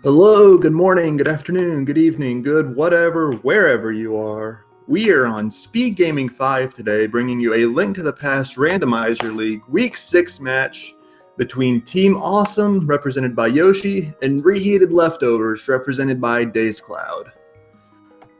Hello, good morning, good afternoon, good evening, good whatever, wherever you are. We are on Speed Gaming 5 today, bringing you a Link to the Past Randomizer League Week 6 match between Team Awesome, represented by iiYoshii, and Reheated Leftovers, represented by dazedcloud.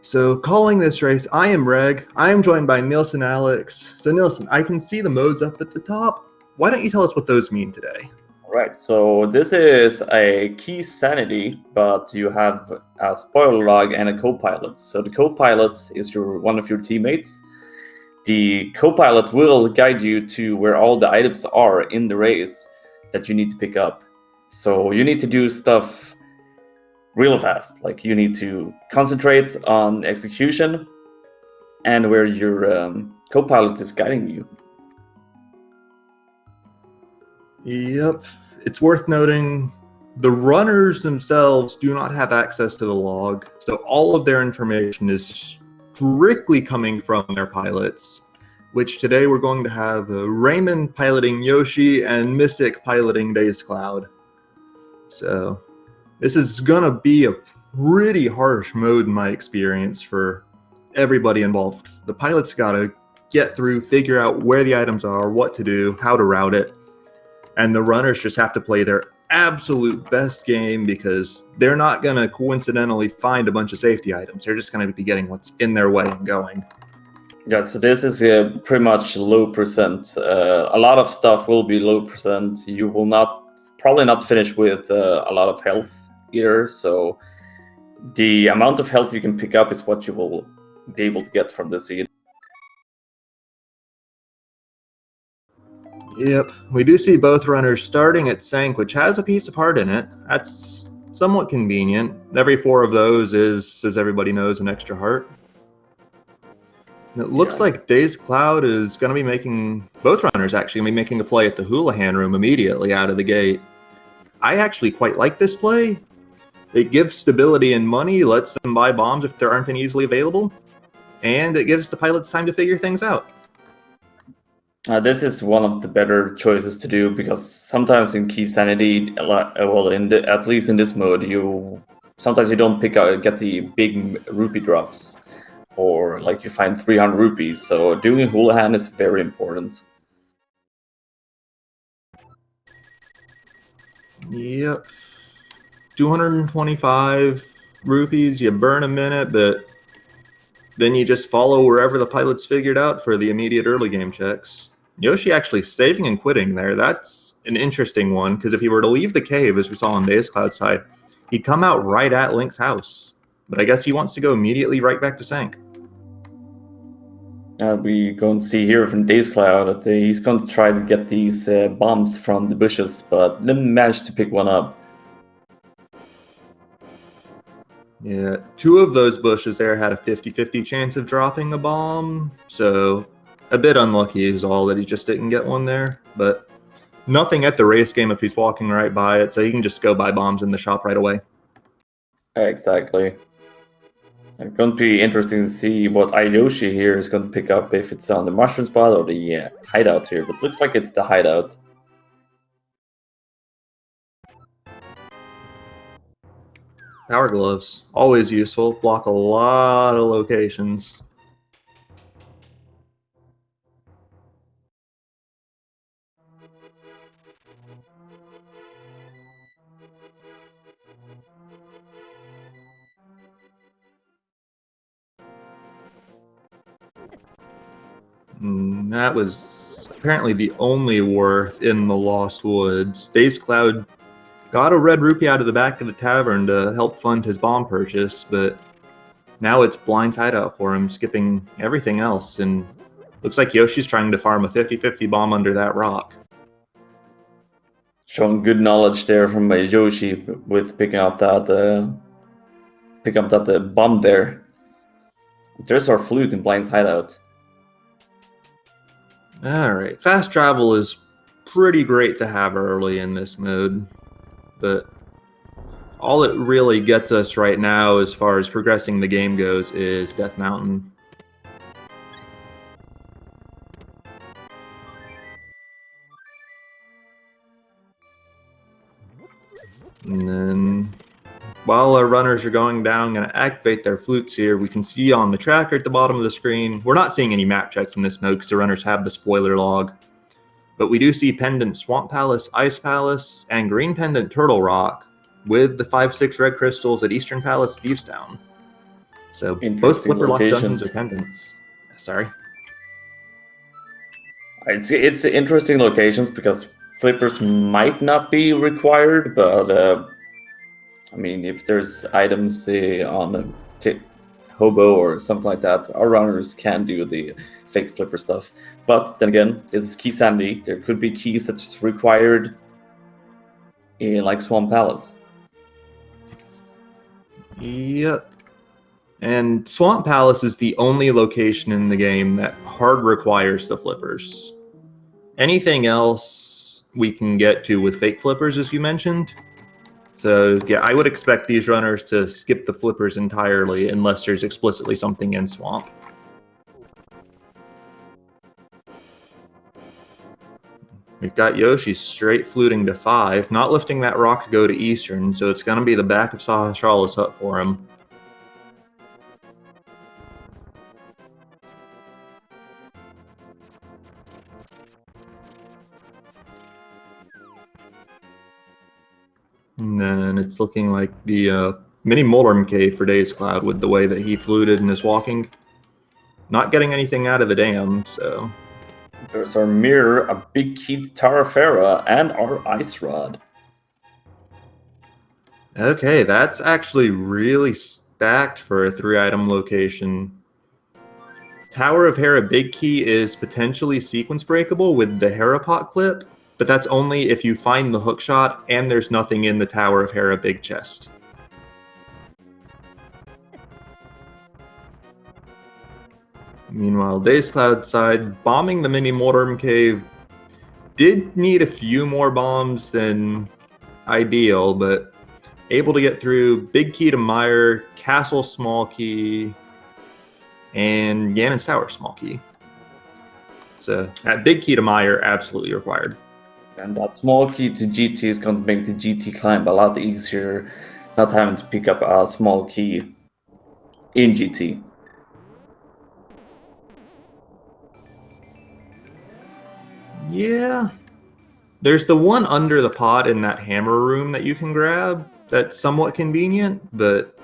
So, calling this race, I am Reg. I am joined by Nielsen Alex. So, Nielsen, I can see the modes up at the top. Why don't you tell us what those mean today? Right, so this is a key sanity, but you have a spoiler log and a co-pilot. So the co-pilot is one of your teammates. The co-pilot will guide you to where all the items are in the race that you need to pick up. So you need to do stuff real fast. Like you need to concentrate on execution and where your co-pilot is guiding you. Yep. It's worth noting the runners themselves do not have access to the log, so all of their information is strictly coming from their pilots, which today we're going to have Raymond piloting iiYoshii and Mystic piloting dazedcloud. So this is going to be a pretty harsh mode in my experience for everybody involved. The pilots got to get through, figure out where the items are, what to do, how to route it. And the runners just have to play their absolute best game because they're not going to coincidentally find a bunch of safety items. They're just going to be getting what's in their way and going. Yeah, so this is pretty much low percent. A lot of stuff will be low percent. You will probably not finish with a lot of health either. So the amount of health you can pick up is what you will be able to get from the seed. Yep, we do see both runners starting at Sank, which has a piece of heart in it. That's somewhat convenient. Every 4 of those is, as everybody knows, an extra heart. And it looks like dazedcloud is going to be making, both runners actually going to be making a play at the Houlihan room immediately out of the gate. I actually quite like this play. It gives stability and money, lets them buy bombs if there aren't any easily available, and it gives the pilots time to figure things out. This is one of the better choices to do because sometimes in key sanity, well, at least in this mode, sometimes you don't get the big rupee drops, or like you find 300 rupees. So doing a Houlihan is very important. Yep. 225 rupees, you burn a minute, but then you just follow wherever the pilots figured out for the immediate early game checks. iiYoshii actually saving and quitting there. That's an interesting one, because if he were to leave the cave, as we saw on dazedcloud's side, he'd come out right at Link's house. But I guess he wants to go immediately right back to Sank. We going to see here from dazedcloud that he's going to try to get these bombs from the bushes, but didn't manage to pick one up. Yeah, 2 of those bushes there had a 50-50 chance of dropping the bomb, so a bit unlucky is all that he just didn't get one there, but nothing at the race game if he's walking right by it, so he can just go buy bombs in the shop right away. Exactly. It's going to be interesting to see what iiYoshii here is going to pick up, if it's on the mushroom spot or the hideout here, but looks like it's the hideout. Power gloves, always useful, block a lot of locations. That was apparently the only worth in the Lost Woods. dazedcloud got a red rupee out of the back of the tavern to help fund his bomb purchase, but now it's blind hideout for him, skipping everything else, and looks like iiYoshii's trying to farm a 50-50 bomb under that rock. Showing good knowledge there from iiYoshii with picking up that bomb there. There's our flute in Blind's hideout. Alright, fast travel is pretty great to have early in this mode, but all it really gets us right now as far as progressing the game goes is Death Mountain. And then while our runners are going down, I'm going to activate their flutes here. We can see on the tracker at the bottom of the screen, we're not seeing any map checks in this mode because the runners have the spoiler log. But we do see Pendant Swamp Palace, Ice Palace, and Green Pendant Turtle Rock with the 5/6 red crystals at Eastern Palace, Thieves Town. So both Flipper Lock dungeons are pendants. Sorry. It's interesting locations because flippers might not be required, but I mean, if there's items on a hobo or something like that, our runners can do the fake flipper stuff. But then again, this is key sandy. There could be keys that's required in like Swamp Palace. Yep. And Swamp Palace is the only location in the game that hard requires the flippers. Anything else we can get to with fake flippers, as you mentioned. So yeah, I would expect these runners to skip the flippers entirely unless there's explicitly something in Swamp. We've got Yoshi straight fluting to 5, not lifting that rock to go to Eastern, so it's going to be the back of Sahasrala's hut for him. And then it's looking like the mini Moldorm cave for dazedcloud with the way that he fluted and is walking. Not getting anything out of the dam, so... There's our mirror, a big key to Tarafera, and our ice rod. Okay, that's actually really stacked for a 3-item location. Tower of Hera Big Key is potentially sequence breakable with the Hera pot clip, but that's only if you find the hookshot and there's nothing in the Tower of Hera Big Chest. Meanwhile, dazedcloud side, bombing the mini Moldorm cave did need a few more bombs than ideal, but able to get through. Big key to Meyer, Castle small key, and Ganon's Tower small key. So that big key to Meyer absolutely required. And that small key to GT is going to make the GT climb a lot easier, not having to pick up a small key in GT. Yeah. There's the one under the pot in that hammer room that you can grab. That's somewhat convenient, but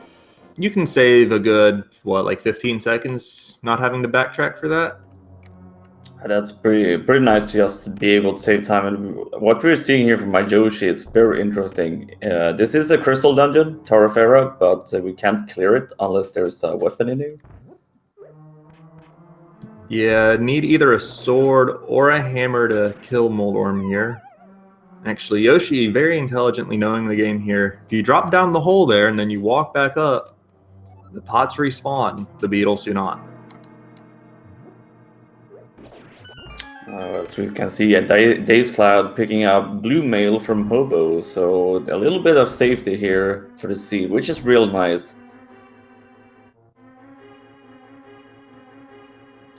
you can save a good, like 15 seconds not having to backtrack for that. That's pretty nice to just be able to save time. And what we're seeing here from iiYoshii is very interesting. This is a crystal dungeon, Tarafera, but we can't clear it unless there's a weapon in here. Yeah, need either a sword or a hammer to kill Moldorm here. Actually, Yoshi very intelligently knowing the game here. If you drop down the hole there and then you walk back up, the pots respawn, the beetles do not. As we can see, dazedcloud picking up blue mail from Hobo, so a little bit of safety here for the seed, which is real nice.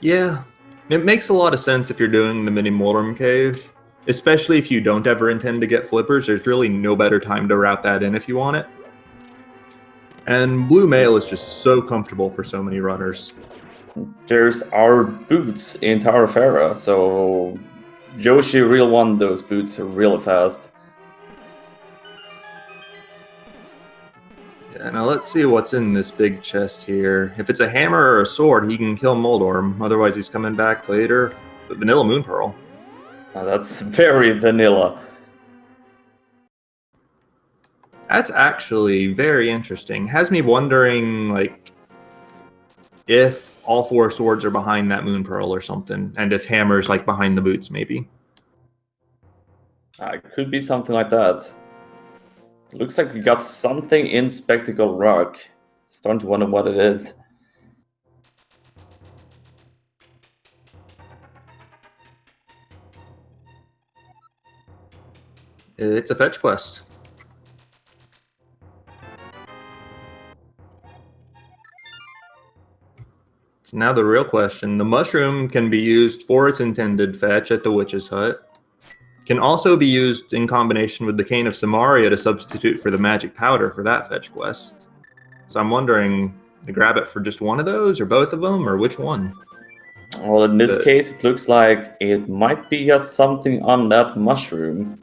Yeah, it makes a lot of sense if you're doing the mini Moldorm cave, especially if you don't ever intend to get flippers. There's really no better time to route that in if you want it. And blue mail is just so comfortable for so many runners. There's our boots in Tarafera, so iiYoshii real won those boots real fast. Yeah, now let's see what's in this big chest here. If it's a hammer or a sword, he can kill Moldorm. Otherwise, he's coming back later. But Vanilla Moon Pearl. That's very vanilla. That's actually very interesting. Has me wondering, like, if all 4 swords are behind that Moon Pearl or something, and if hammer's like behind the boots, maybe. It could be something like that. It looks like we got something in Spectacle Rock. Starting to wonder what it is. It's a fetch quest. So now the real question. The mushroom can be used for its intended fetch at the witch's hut. Can also be used in combination with the Cane of Samaria to substitute for the magic powder for that fetch quest. So I'm wondering, to grab it for just one of those, or both of them, or which one? Well, in this case, it looks like it might be just something on that mushroom.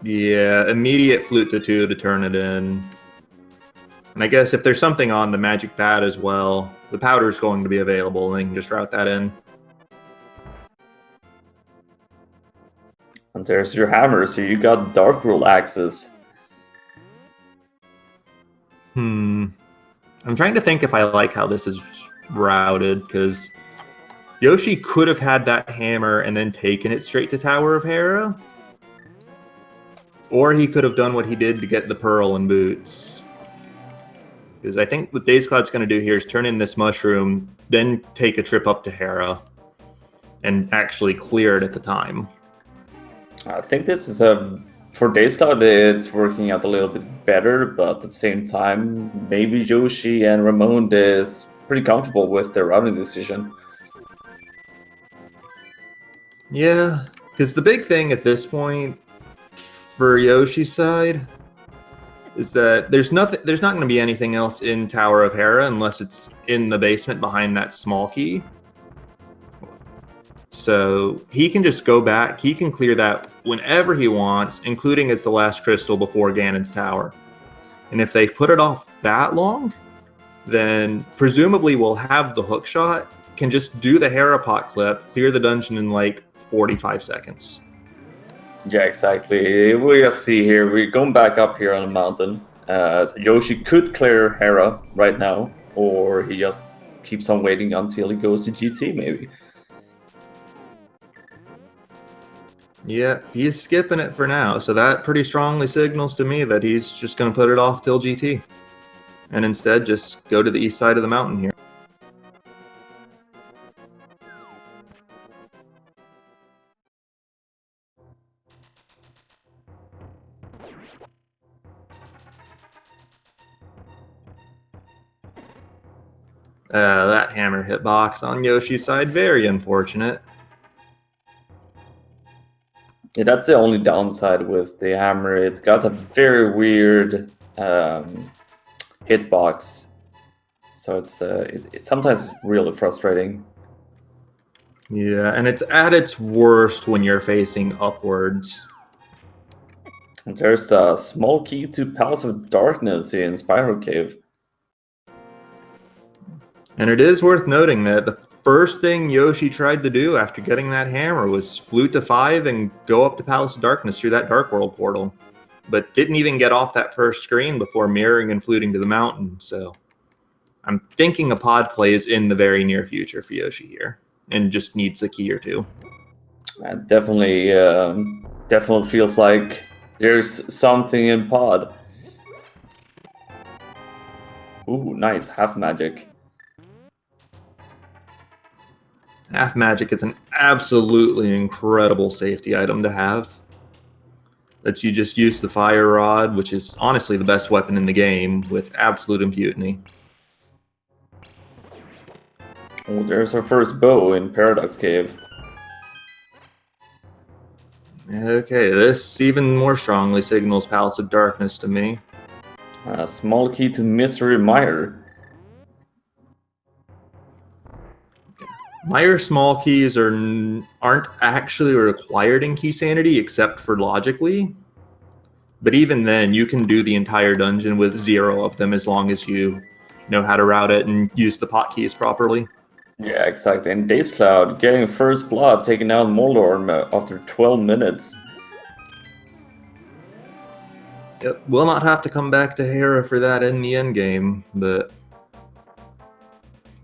Yeah, immediate flute to 2 to turn it in. And I guess if there's something on the magic pad as well, the powder's going to be available, and they can just route that in. And there's your hammer, so you got Dark World axes. I'm trying to think if I like how this is routed, because Yoshi could have had that hammer and then taken it straight to Tower of Hera. Or he could have done what he did to get the pearl and boots. Because I think what dazedcloud's going to do here is turn in this mushroom, then take a trip up to Hera, and actually clear it at the time. I think this is for dazedcloud, it's working out a little bit better, but at the same time, maybe Yoshi and Ramon is pretty comfortable with their routing decision. Yeah, because the big thing at this point for Yoshi's side is that there's not going to be anything else in Tower of Hera unless it's in the basement behind that small key. So he can just go back. He can clear that whenever he wants, including as the last crystal before Ganon's Tower. And if they put it off that long, then presumably we'll have the hook shot, can just do the Hera pot clip, clear the dungeon in like 45 seconds. Yeah, exactly. We just see here, we're going back up here on the mountain. So Yoshi could clear Hera right now, or he just keeps on waiting until he goes to GT, maybe. Yeah, he's skipping it for now, so that pretty strongly signals to me that he's just going to put it off till GT. And instead just go to the east side of the mountain here. That hammer hitbox on Yoshi's side, very unfortunate. Yeah, that's the only downside with the hammer. It's got a very weird hitbox, so it's sometimes really frustrating. Yeah, and it's at its worst when you're facing upwards. There's a small key to Palace of Darkness in Spiral Cave. And it is worth noting that the first thing Yoshi tried to do after getting that hammer was flute to 5 and go up to Palace of Darkness through that Dark World portal. But didn't even get off that first screen before mirroring and fluting to the mountain, so I'm thinking a pod play is in the very near future for Yoshi here, and just needs a key or two. Definitely feels like there's something in pod. Ooh, nice, half magic. Half magic is an absolutely incredible safety item to have. Lets you just use the fire rod, which is honestly the best weapon in the game, with absolute impunity. Oh, there's our first bow in Paradox Cave. Okay, this even more strongly signals Palace of Darkness to me. A small key to Mystery Mire. Mire small keys aren't actually required in Key Sanity except for logically. But even then, you can do the entire dungeon with 0 of them as long as you know how to route it and use the pot keys properly. Yeah, exactly. And dazedcloud getting first blood, taking out Moldorm after 12 minutes. Yep, we'll not have to come back to Hera for that in the end game, but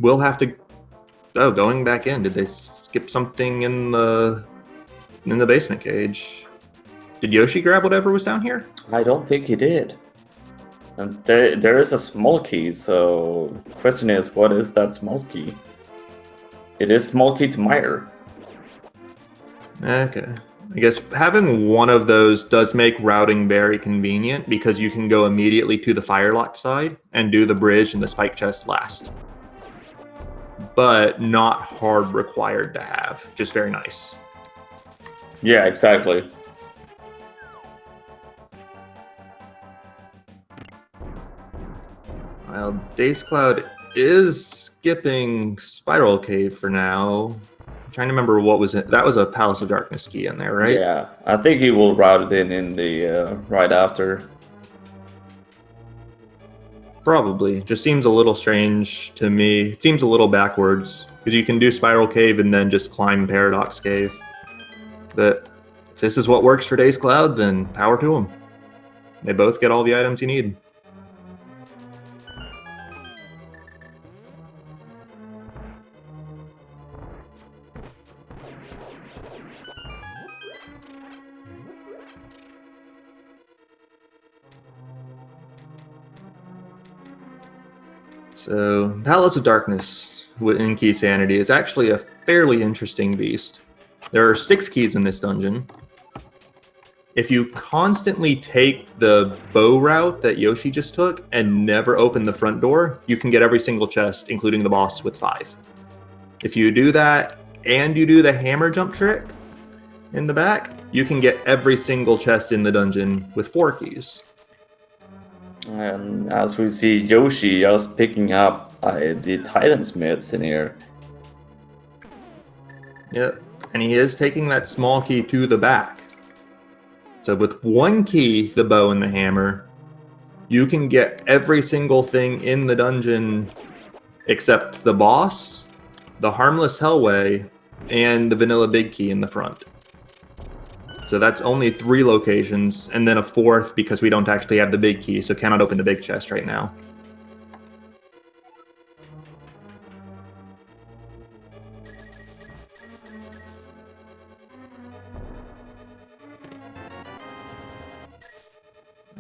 we'll have to. Oh, going back in. Did they skip something in the basement cage? Did Yoshi grab whatever was down here? I don't think he did. And there is a small key, so the question is, what is that small key? It is small key to Mire. Okay. I guess having one of those does make routing very convenient because you can go immediately to the firelock side and do the bridge and the spike chest last. But not hard required to have. Just very nice. Yeah, exactly. Well, dazedcloud is skipping Spiral Cave for now. I'm trying to remember what was it. That was a Palace of Darkness key in there, right? Yeah, I think he will route it in the right after. Probably. Just seems a little strange to me. It seems a little backwards because you can do Spiral Cave and then just climb Paradox Cave. But if this is what works for dazedcloud, then power to them. They both get all the items you need. So, Palace of Darkness in Key Sanity is actually a fairly interesting beast. There are 6 keys in this dungeon. If you constantly take the bow route that Yoshi just took and never open the front door, you can get every single chest, including the boss, with 5. If you do that and you do the hammer jump trick in the back, you can get every single chest in the dungeon with 4 keys. And as we see Yoshi just picking up the Titansmiths in here. Yep, and he is taking that small key to the back. So with 1 key, the bow and the hammer, you can get every single thing in the dungeon except the boss, the Harmless Hellway, and the Vanilla Big Key in the front. So that's only 3 locations, and then a 4th because we don't actually have the big key, so cannot open the big chest right now.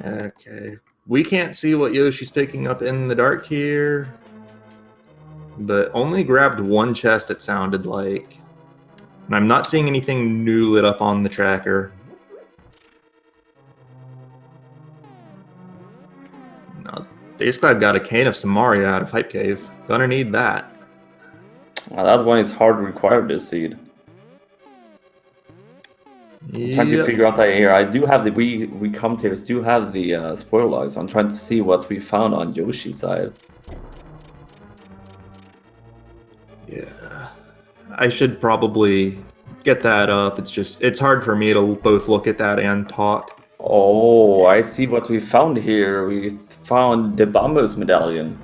Okay, we can't see what Yoshi's picking up in the dark here, but only grabbed 1 chest, it sounded like. And I'm not seeing anything new lit up on the tracker. No, dazedcloud got a cane of Samaria out of Hype Cave. Gonna need that. That one is hard to require this seed. Trying to figure out that here. I do have the we commentators do have the spoiler logs. I'm trying to see what we found on Yoshi's side. Yeah, I should probably get that up. It's hard for me to both look at that and talk. Oh, I see what we found here. We found the Bombos medallion.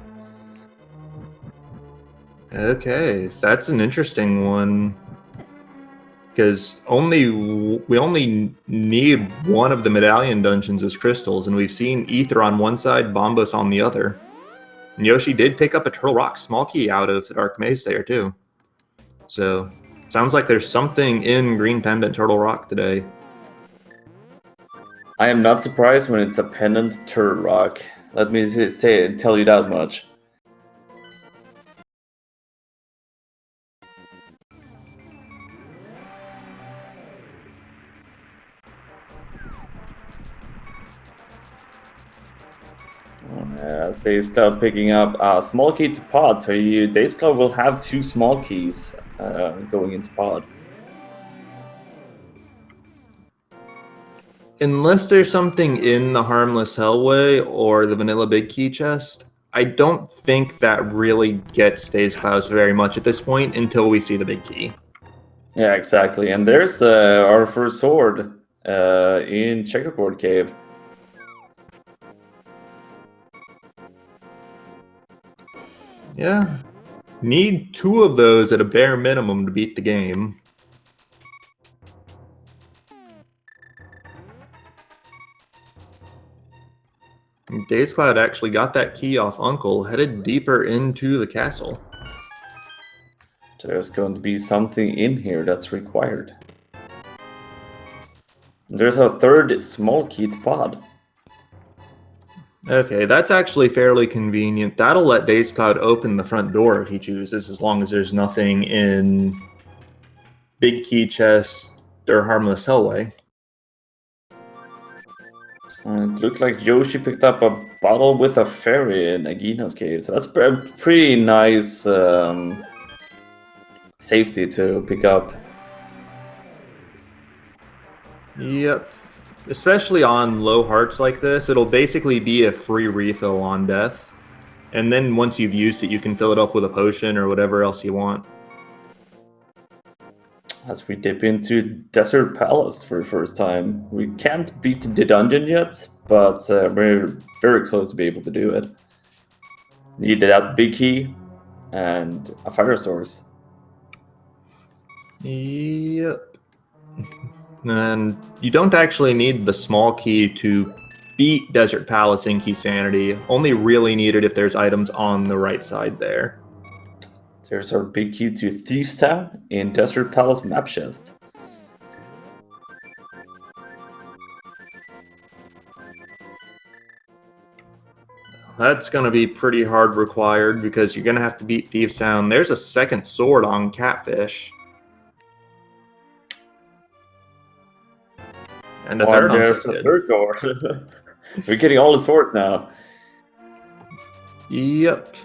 Okay, that's an interesting one. Because we only need 1 of the medallion dungeons as crystals, and we've seen Ether on one side, Bombos on the other. And Yoshi did pick up a Turtle Rock small key out of the Dark Maze there, too. So, sounds like there's something in Green Pendant Turtle Rock today. I am not surprised when it's a pendant Turtle Rock. Let me tell you that much. As dazedcloud picking up a small key to pod, so dazedcloud will have 2 small keys going into pod. Unless there's something in the Harmless Hellway or the Vanilla Big Key chest, I don't think that really gets dazedcloud very much at this point until we see the big key. Yeah, exactly. And there's our first sword in Checkerboard Cave. Yeah. Need 2 of those at a bare minimum to beat the game. dazedcloud actually got that key off Uncle, headed deeper into the castle. So there's going to be something in here that's required. There's a 3rd small key to pod. Okay, that's actually fairly convenient. That'll let dazedcloud open the front door if he chooses, as long as there's nothing in Big Key Chest or Harmless Hellway. It looked like Yoshi picked up a bottle with a fairy in Agina's cave. So that's a pretty nice safety to pick up. Yep. Especially on low hearts like this, it'll basically be a free refill on death. And then once you've used it, you can fill it up with a potion or whatever else you want. As we dip into Desert Palace for the first time. We can't beat the dungeon yet, but we're very close to be able to do it. Need that big key and a fire source. Yep. And you don't actually need the small key to beat Desert Palace in Key Sanity. Only really need it if there's items on the right side there. There's our big key to Thieves Town in Desert Palace map chest. That's going to be pretty hard required because you're going to have to beat Thieves Town. There's a second sword on Catfish. And a third on There's a Kid. third sword. We're getting all the swords now. Yep.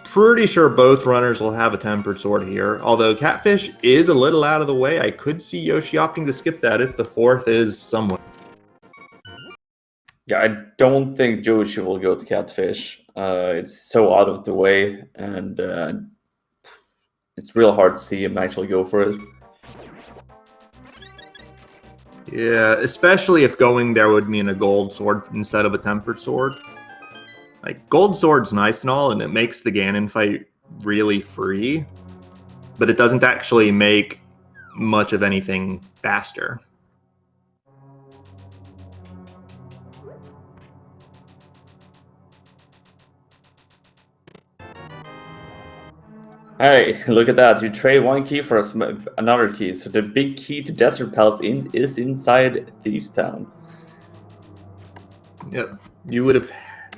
Pretty sure both runners will have a tempered sword here. Although Catfish is a little out of the way, I could see Yoshi opting to skip that if the fourth is somewhere. Yeah, I don't think Yoshi will go to Catfish. It's so out of the way, and it's real hard to see him actually go for it. Yeah, especially if going there would mean a gold sword instead of a tempered sword. Like, gold sword's nice and all, and it makes the Ganon fight really free, but it doesn't actually make much of anything faster. Hey, look at that. You trade one key for another key. So the big key to Desert Palace is inside Thieves Town. Yep. You would have...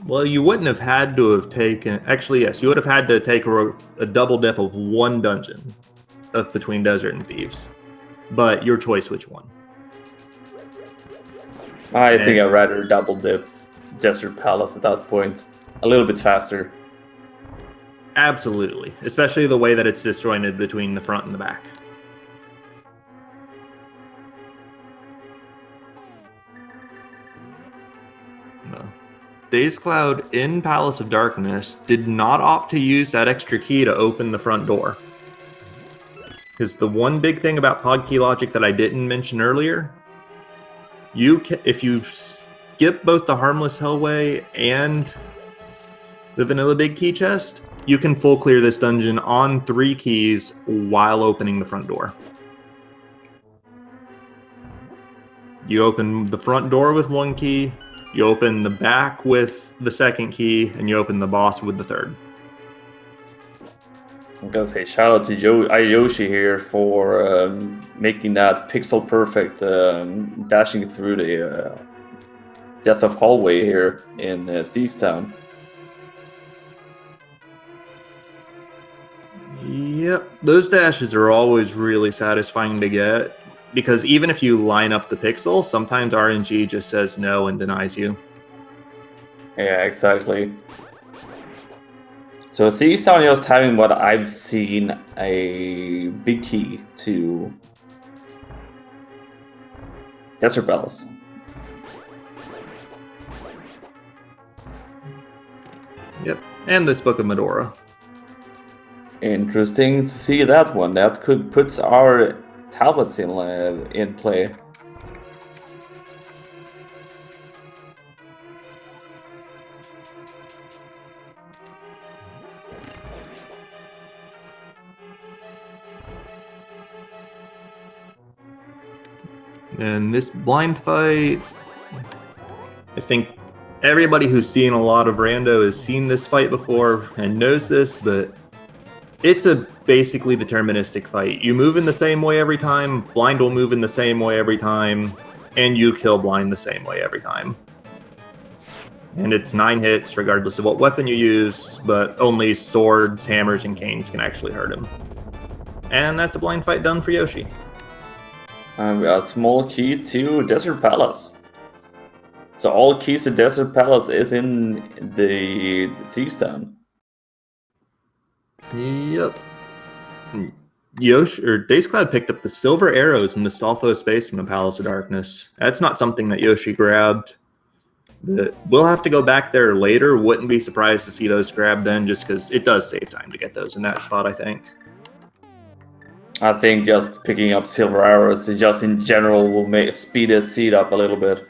Well, you wouldn't have had to have taken... Actually, yes. You would have had to take a double dip of one dungeon between Desert and Thieves. But your choice which one. I think I'd rather double dip Desert Palace at that point. A little bit faster. Absolutely. Especially the way that it's disjointed between the front and the back. No. dazedcloud in Palace of Darkness did not opt to use that extra key to open the front door. Because the one big thing about pod key logic that I didn't mention earlier, if you skip both the Harmless Hellway and the Vanilla Big Key chest, you can full clear this dungeon on 3 keys while opening the front door. You open the front door with 1 key, you open the back with the 2nd key, and you open the boss with the 3rd. I'm gonna say shout out to iiYoshii here for making that pixel perfect dashing through the Death of Hallway here in Thieves Town. Yep, those dashes are always really satisfying to get, because even if you line up the pixel, sometimes RNG just says no and denies you. Yeah, exactly. So Thieves Town just having what I've seen a big key to Desert Palace. Yep, and this Book of Medora. Interesting to see that one. That could put our tablets in play. And this blind fight, I think everybody who's seen a lot of Rando has seen this fight before and knows this, but it's a basically deterministic fight. You move in the same way every time, blind will move in the same way every time, and you kill blind the same way every time. And it's 9 hits regardless of what weapon you use, but only swords, hammers, and canes can actually hurt him. And that's a blind fight done for Yoshi. A small key to Desert Palace. So all keys to Desert Palace is in the Thieves Town. Yep. Yoshi or dazedcloud picked up the silver arrows in the Stalfos base from the Palace of Darkness. That's not something that Yoshi grabbed. We'll have to go back there later. Wouldn't be surprised to see those grabbed then, just because it does save time to get those in that spot, I think. I think just picking up silver arrows just in general will speed his seed up a little bit.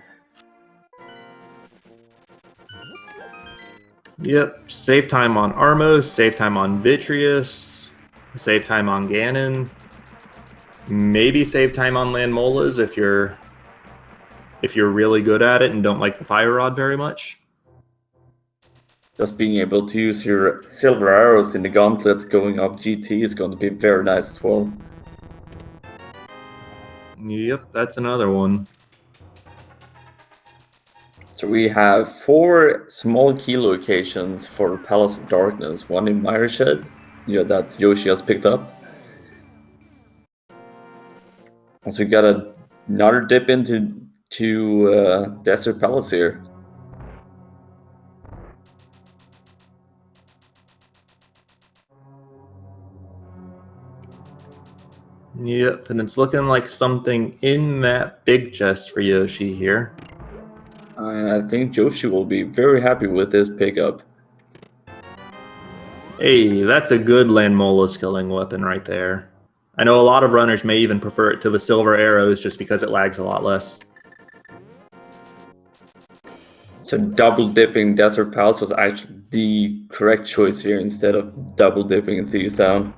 Yep, save time on Armos, save time on Vitreous, save time on Ganon. Maybe save time on Landmolas if you're really good at it and don't like the Fire Rod very much. Just being able to use your silver arrows in the gauntlet going up GT is going to be very nice as well. Yep, that's another one. So we have 4 small key locations for Palace of Darkness. One in Mireshed, that Yoshi has picked up. And so we got another dip into Desert Palace here. Yep, and it's looking like something in that big chest for Yoshi here. I think Yoshi will be very happy with this pickup. Hey, that's a good Landmola killing weapon right there. I know a lot of runners may even prefer it to the silver arrows just because it lags a lot less. So double dipping Desert Palace was actually the correct choice here instead of double dipping in Thieves Town.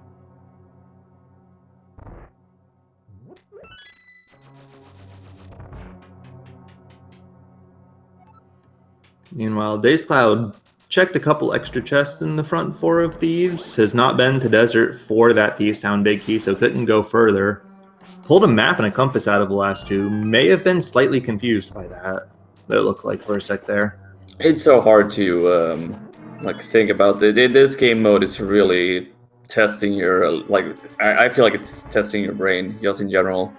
Meanwhile, dazedcloud checked a couple extra chests in the front 4 of Thieves, has not been to Desert for that Thieves Town big key, so couldn't go further. Pulled a map and a compass out of the last 2, may have been slightly confused by that, it looked like for a sec there. It's so hard to think about it. This game mode is really testing your, I feel like it's testing your brain just in general.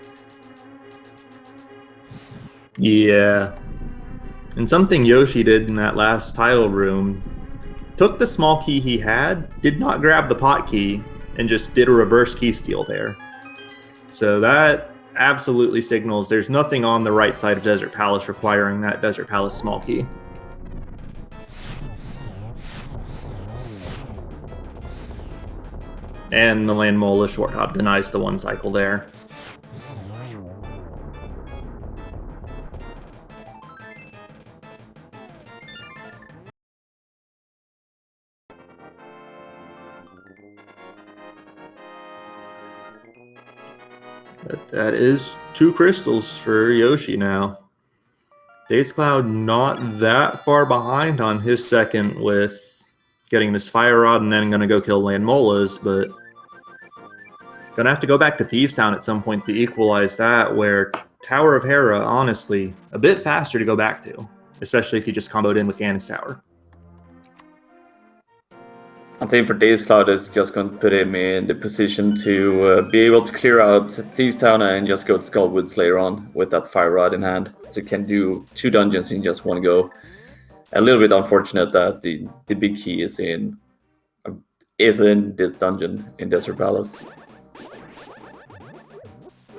Yeah. And something Yoshi did in that last tile room, took the small key he had, did not grab the pot key, and just did a reverse key steal there. So that absolutely signals there's nothing on the right side of Desert Palace requiring that Desert Palace small key. And the Landmola short hop denies the 1 cycle there. But that is 2 crystals for Yoshi now. dazedcloud not that far behind on his second with getting this Fire Rod and then going to go kill Landmolas, but gonna have to go back to Thieves Town at some point to equalize that, where Tower of Hera, honestly, a bit faster to go back to, especially if you just comboed in with Ganon's Tower. I think for dazedcloud, it's just going to put him in the position to be able to clear out Thieves Town and just go to Skullwoods later on with that Fire Rod in hand. So you can do 2 dungeons in just one go. A little bit unfortunate that the big key is in this dungeon in Desert Palace.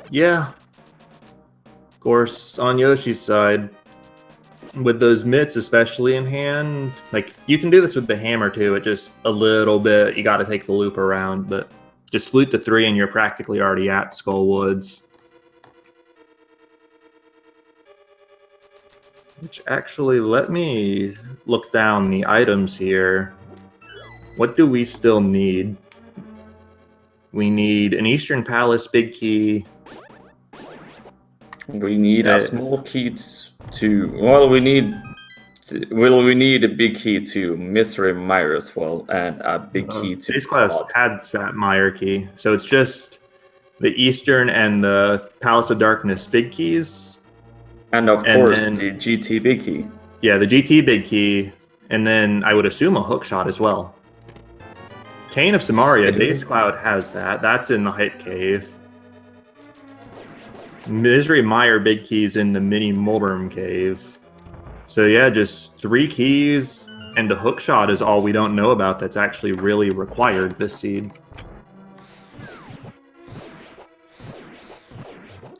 Yeah. Of course, on Yoshi's side, with those mitts especially in hand, like, you can do this with the hammer too, it just a little bit, you gotta take the loop around, but just flute to 3 and you're practically already at Skullwoods. Which actually, let me look down the items here. What do we still need? We need an Eastern Palace big key. We need a small key we need a big key to Mystery Mire as well, and a big key to dazedcloud had Satmire key, so it's just the Eastern and the Palace of Darkness big keys. And of course, the GT big key. Yeah, the GT big key, and then I would assume a hookshot as well. Cane of Samaria, dazedcloud has that. That's in the Hype Cave. Misery Mire big keys in the mini Mulderm Cave. So yeah, just 3 keys and a hookshot is all we don't know about that's actually really required this seed.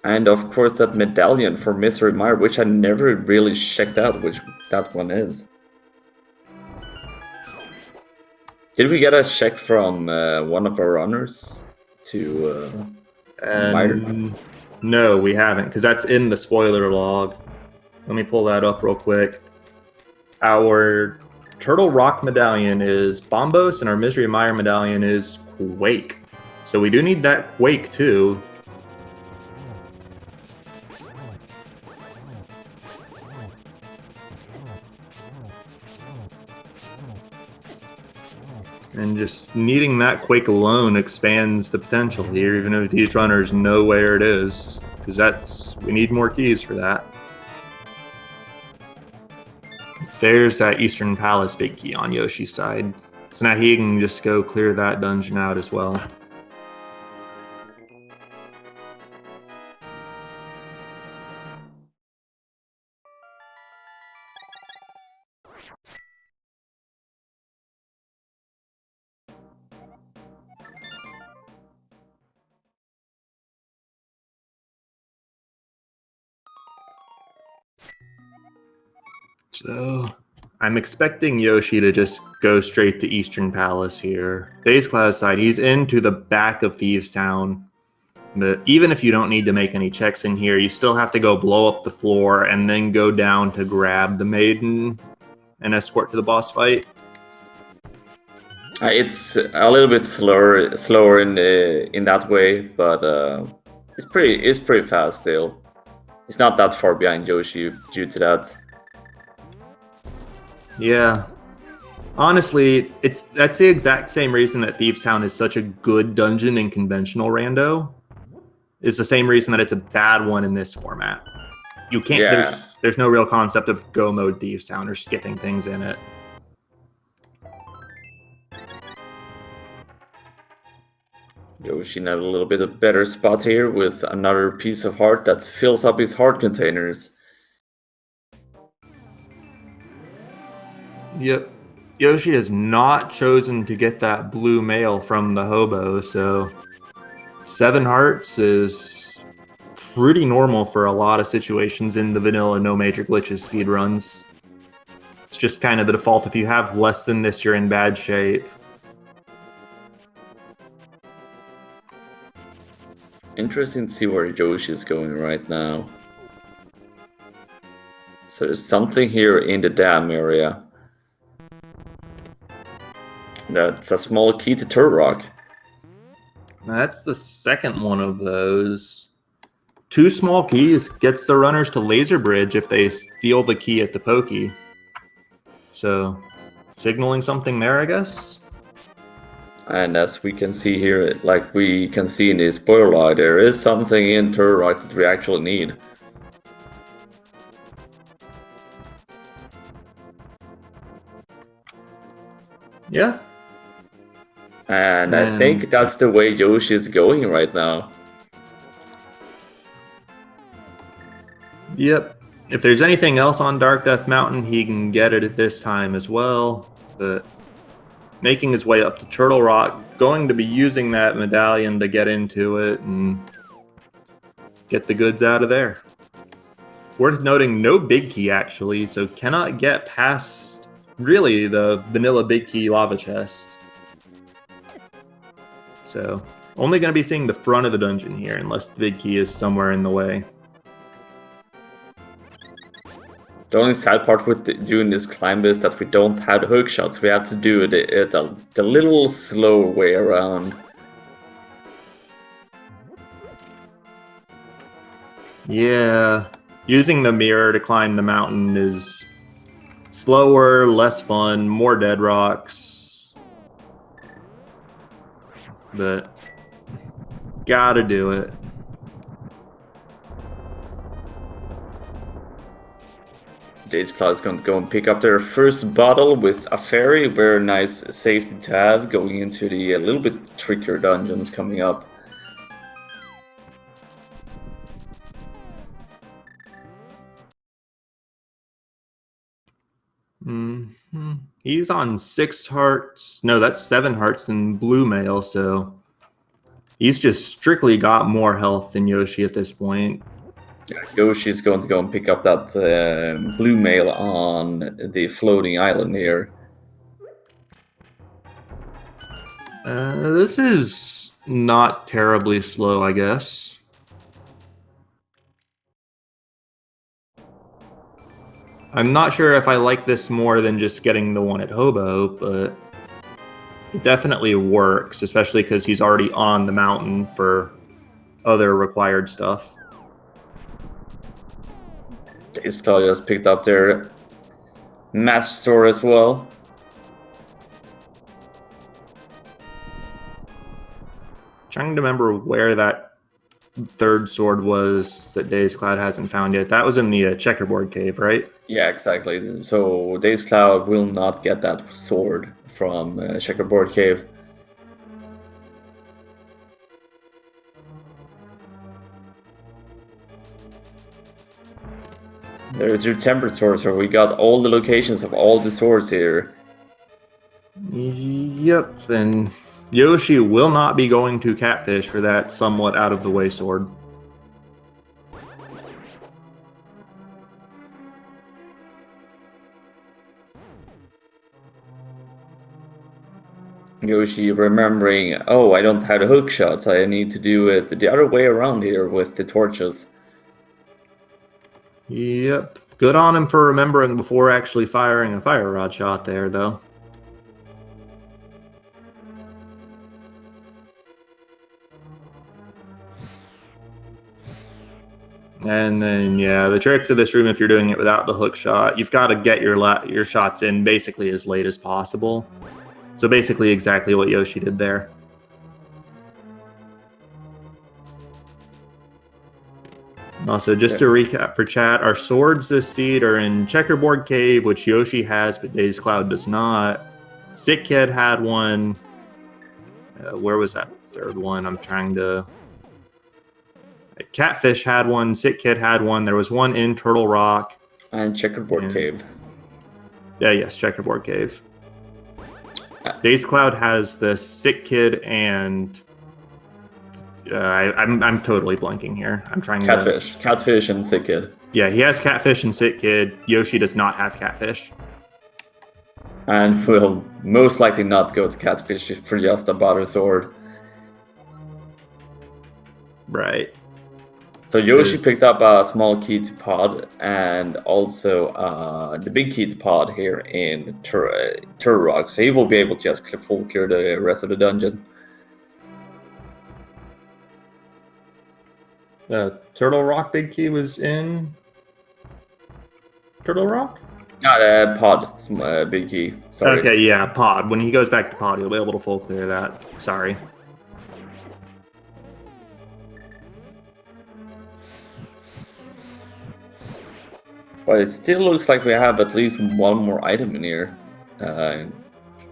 And of course that medallion for Mystery Mire, which I never really checked out which that one is. Did we get a check from one of our runners to Mire? No, we haven't, because that's in the spoiler log. Let me pull that up real quick. Our Turtle Rock medallion is Bombos, and our Misery Mire medallion is Quake. So we do need that Quake too. And just needing that Quake alone expands the potential here, even if these runners know where it is, because we need more keys for that. There's that Eastern Palace big key on Yoshi's side. So now he can just go clear that dungeon out as well. So I'm expecting Yoshi to just go straight to Eastern Palace here. dazedcloud's side, he's into the back of Thieves Town. But even if you don't need to make any checks in here, you still have to go blow up the floor and then go down to grab the maiden and escort to the boss fight. It's a little bit slower in that way, but it's pretty fast still. It's not that far behind Yoshi due to that. Yeah. Honestly, that's the exact same reason that Thieves Town is such a good dungeon in conventional rando. It's the same reason that it's a bad one in this format. You can't. Yeah. There's no real concept of go mode Thieves Town or skipping things in it. Yoshi in a little bit of better spot here with another piece of heart that fills up his heart containers. Yep. Yoshi has not chosen to get that blue mail from the hobo, so 7 hearts is pretty normal for a lot of situations in the vanilla no major glitches speedruns. It's just kind of the default. If you have less than this, you're in bad shape. Interesting to see where Yoshi is going right now. So there's something here in the dam area. That's a small key to Turtle Rock. That's the second one of those. 2 small keys gets the runners to Laser Bridge if they steal the key at the Pokey. So, signaling something there, I guess? And as we can see here, like we can see in the spoiler log, there is something in Turtle Rock that we actually need. Yeah. And I think that's the way Yoshi is going right now. Yep. If there's anything else on Dark Death Mountain, he can get it at this time as well. But making his way up to Turtle Rock, going to be using that medallion to get into it and get the goods out of there. Worth noting, no big key actually, so cannot get past really the vanilla big key lava chest. So only going to be seeing the front of the dungeon here unless the big key is somewhere in the way. The only sad part with doing this climb is that we don't have the hook shots. We have to do it the little slower way around. Yeah, using the mirror to climb the mountain is slower, less fun, more dead rocks. But gotta do it. dazedcloud is going to go and pick up their first bottle with a fairy. Very nice safety to have going into the a little bit trickier dungeons coming up. Mm-hmm. He's on 6 hearts. No, that's 7 hearts in blue mail, so He's just strictly got more health than Yoshi at this point. Yeah, Yoshi's going to go and pick up that blue mail on the floating island here. This is not terribly slow, I guess. I'm not sure if I like this more than just getting the one at Hobo, but it definitely works, especially because he's already on the mountain for other required stuff. dazedcloud just picked up their Master Sword as well. Trying to remember where that third sword was that dazedcloud hasn't found yet. That was in the checkerboard cave, right? Yeah, exactly. So dazedcloud will not get that sword from Checkerboard Cave. There's your tempered sword, so we got all the locations of all the swords here. Yep, and Yoshi will not be going to Catfish for that somewhat out of the way sword. Yoshi remembering, oh, I don't have the hook shots, I need to do it the other way around here with the torches. Yep. Good on him for remembering before actually firing a fire rod shot there, though. And then, yeah, the trick to this room, if you're doing it without the hook shot, you've got to get your shots in basically as late as possible. So basically exactly what Yoshi did there. Also, just to recap for chat, our swords this seed are in Checkerboard Cave, which Yoshi has, but dazedcloud does not. Sick Kid had one. Where was that third one? I'm trying to... Catfish had one. Sick Kid had one. There was one in Turtle Rock. And Checkerboard Cave. Yeah, yes, Checkerboard Cave. dazedcloud has the Sick Kid and... I'm totally blanking here. I'm trying Catfish. Catfish and Sick Kid. Yeah, he has Catfish and Sick Kid. Yoshi does not have Catfish. And will most likely not go to Catfish for just a butter sword. Right. So Yoshi picked up a small key to pod and also the big key to pod here in Turtle Rock. So he will be able to just full clear the rest of the dungeon. Turtle Rock big key was in Turtle Rock? Pod, big key. Sorry. Okay, yeah, pod. When he goes back to pod, he'll be able to full clear that. Sorry. But it still looks like we have at least one more item in here.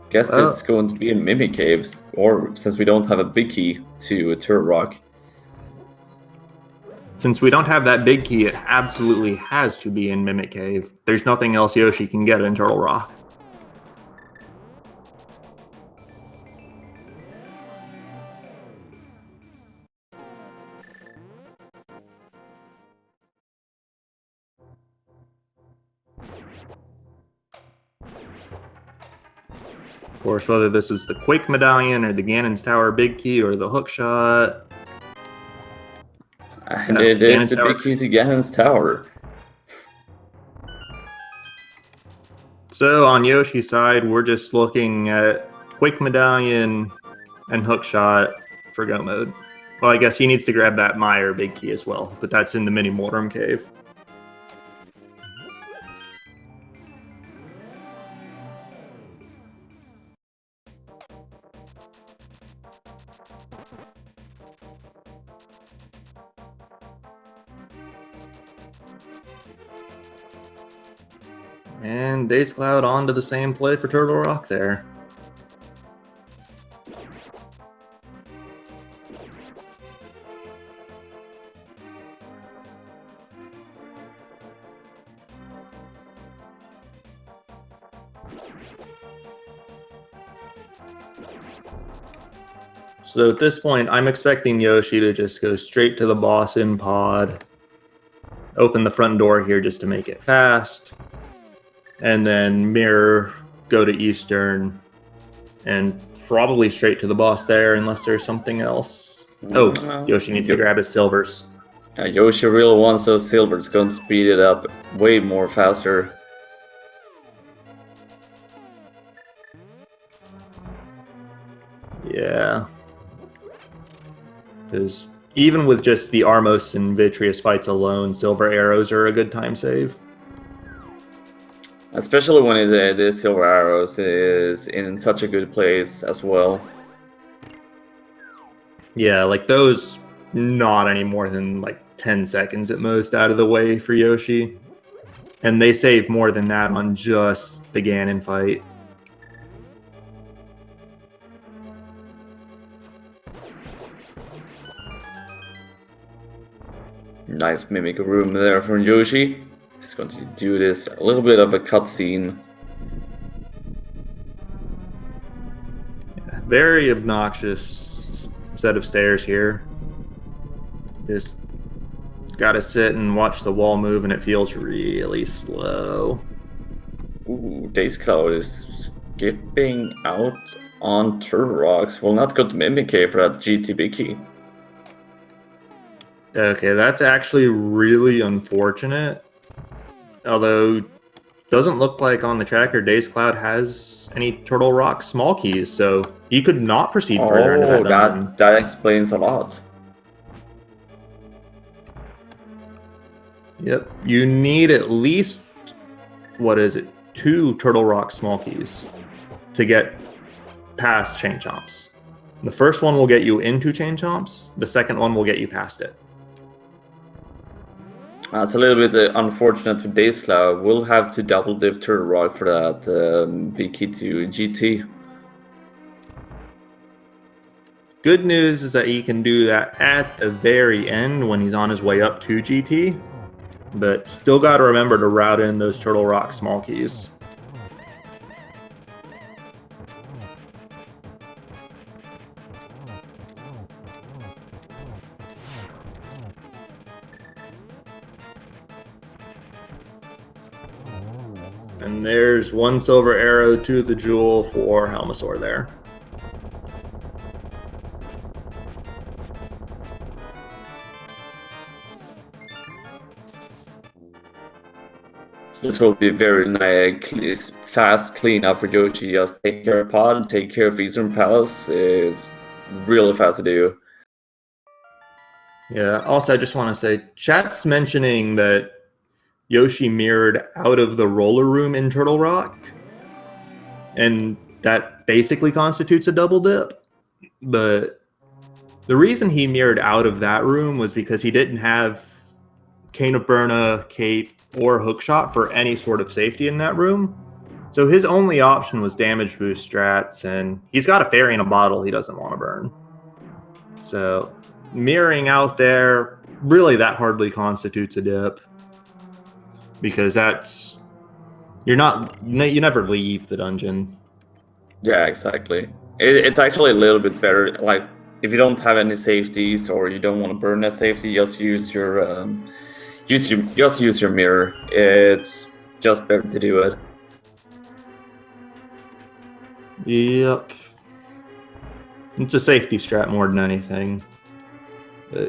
Guess it's going to be in Mimic Caves, or since we don't have a big key to Turtle Rock. Since we don't have that big key, it absolutely has to be in Mimic Cave. There's nothing else Yoshi can get in Turtle Rock. Of course, whether this is the Quake Medallion or the Ganon's Tower big key or the hook shot. And it is the big key to Ganon's Tower. So on Yoshi's side, we're just looking at Quake Medallion and Hookshot for Go Mode. Well, I guess he needs to grab that Meyer big key as well, but that's in the mini Mortem Cave. And dazedcloud onto the same play for Turtle Rock there. So at this point, I'm expecting Yoshi to just go straight to the boss in pod, open the front door here just to make it fast, and then Mirror, go to Eastern, and probably straight to the boss there unless there's something else. Oh, Yoshi needs to grab his silvers. Yoshi really wants those silvers, going to speed it up way more faster. Yeah. Because even with just the Armos and Vitreous fights alone, silver arrows are a good time save. Especially when the silver arrows is in such a good place as well. Yeah, like those, not any more than like 10 seconds at most out of the way for Yoshi. And they save more than that on just the Ganon fight. Nice mimic room there from Yoshi. He's going to do this a little bit of a cutscene. Yeah, very obnoxious set of stairs here. Just gotta sit and watch the wall move, and it feels really slow. Ooh, dazedcloud is skipping out on Turtle Rocks. Will not go to Mimic Cave for that GTB key. Okay, that's actually really unfortunate. Although, doesn't look like on the tracker dazedcloud has any Turtle Rock small keys, so he could not proceed further into that dungeon. That explains a lot. Yep, you need at least, what is it, 2 Turtle Rock small keys to get past Chain Chomps. The first one will get you into Chain Chomps, the second one will get you past it. It's a little bit unfortunate for dazedcloud. We'll have to double dip Turtle Rock for that big key to GT. Good news is that he can do that at the very end when he's on his way up to GT, but still got to remember to route in those Turtle Rock small keys. And there's 1 silver arrow to the jewel for Helmasaur there. This will be a very nice, fast cleanup for Yoshi. Just take care of Pod and take care of Eastern Palace. It's really fast to do. Yeah, also I just want to say, chat's mentioning that Yoshi mirrored out of the roller room in Turtle Rock, and that basically constitutes a double dip. But the reason he mirrored out of that room was because he didn't have Cane of Burna, Cape, or Hookshot for any sort of safety in that room. So his only option was damage boost strats, and he's got a fairy in a bottle he doesn't want to burn. So mirroring out there, really that hardly constitutes a dip. Because that's, you never leave the dungeon. Yeah, exactly. It's actually a little bit better. Like if you don't have any safeties or you don't want to burn that safety, just use your use your mirror. It's just better to do it. Yep. It's a safety strat more than anything.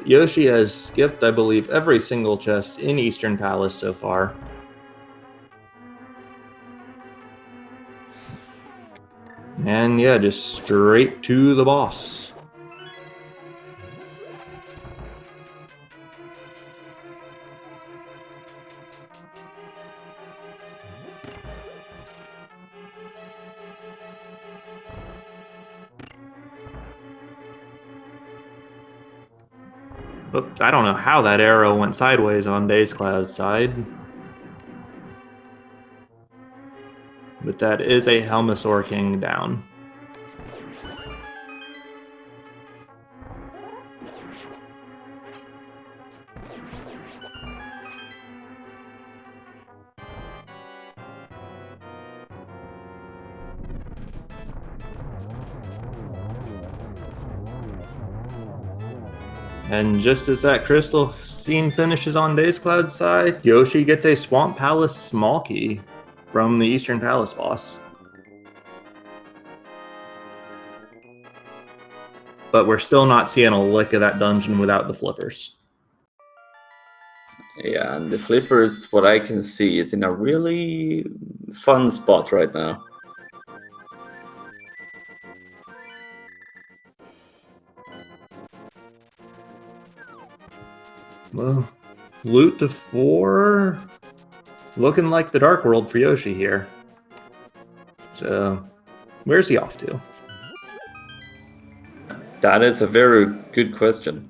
Yoshi has skipped, I believe, every single chest in Eastern Palace so far. And yeah, just straight to the boss. Oops, I don't know how that arrow went sideways on dazedcloud's side. But that is a Helmasaur King down. And just as that crystal scene finishes on dazedcloud's side, Yoshi gets a Swamp Palace small key from the Eastern Palace boss. But we're still not seeing a lick of that dungeon without the flippers. Yeah, and the flippers, what I can see, is in a really fun spot right now. Well, loot to 4. Looking like the Dark World for Yoshi here. So, where's he off to? That is a very good question.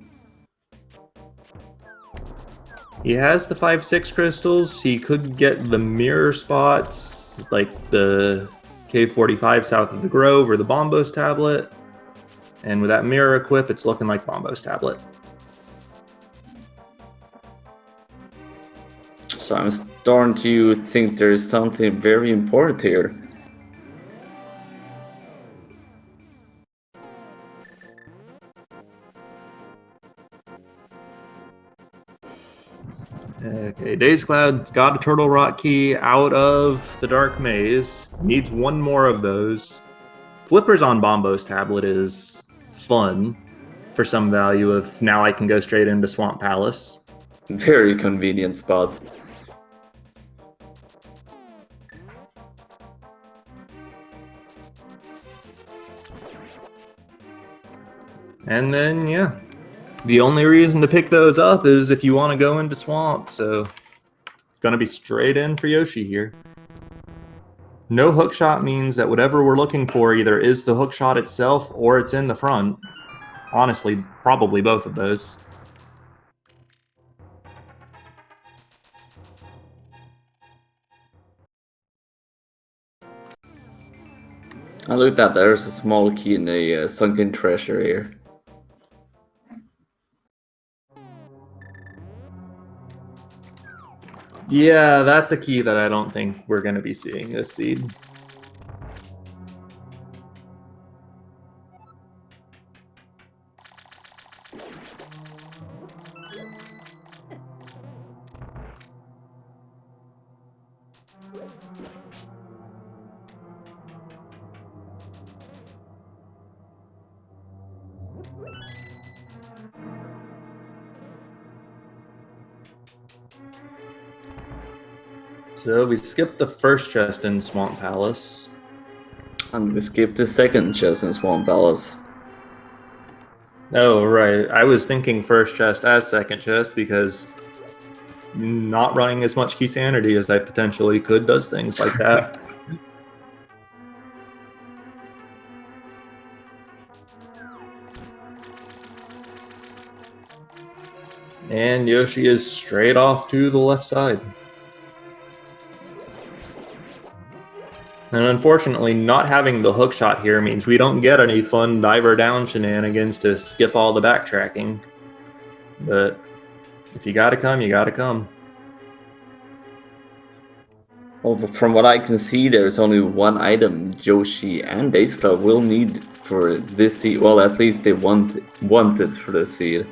He has the 5-6 crystals. He could get the mirror spots, like the Cave 45 south of the Grove or the Bombos tablet. And with that mirror equip, it's looking like Bombos tablet. So I'm starting to think there's something very important here. Okay, dazedcloud's got a Turtle Rock key out of the Dark Maze. Needs one more of those. Flippers on Bombo's tablet is fun for some value of now I can go straight into Swamp Palace. Very convenient spot. And then, yeah, the only reason to pick those up is if you want to go into Swamp, so it's going to be straight in for Yoshi here. No hookshot means that whatever we're looking for either is the hookshot itself or it's in the front. Honestly, probably both of those. And look at that, there's a small key in the sunken treasure here. Yeah, that's a key that I don't think we're going to be seeing this seed. So we skipped the first chest in Swamp Palace. And we skipped the second chest in Swamp Palace. Oh, right. I was thinking first chest as second chest because not running as much key sanity as I potentially could does things like that. And Yoshi is straight off to the left side. And unfortunately, not having the hookshot here means we don't get any fun diver down shenanigans to skip all the backtracking. But if you gotta come, you gotta come. Well, from what I can see, there's only one item Yoshi and dazedcloud will need for this seed. Well, at least they want it for this seed.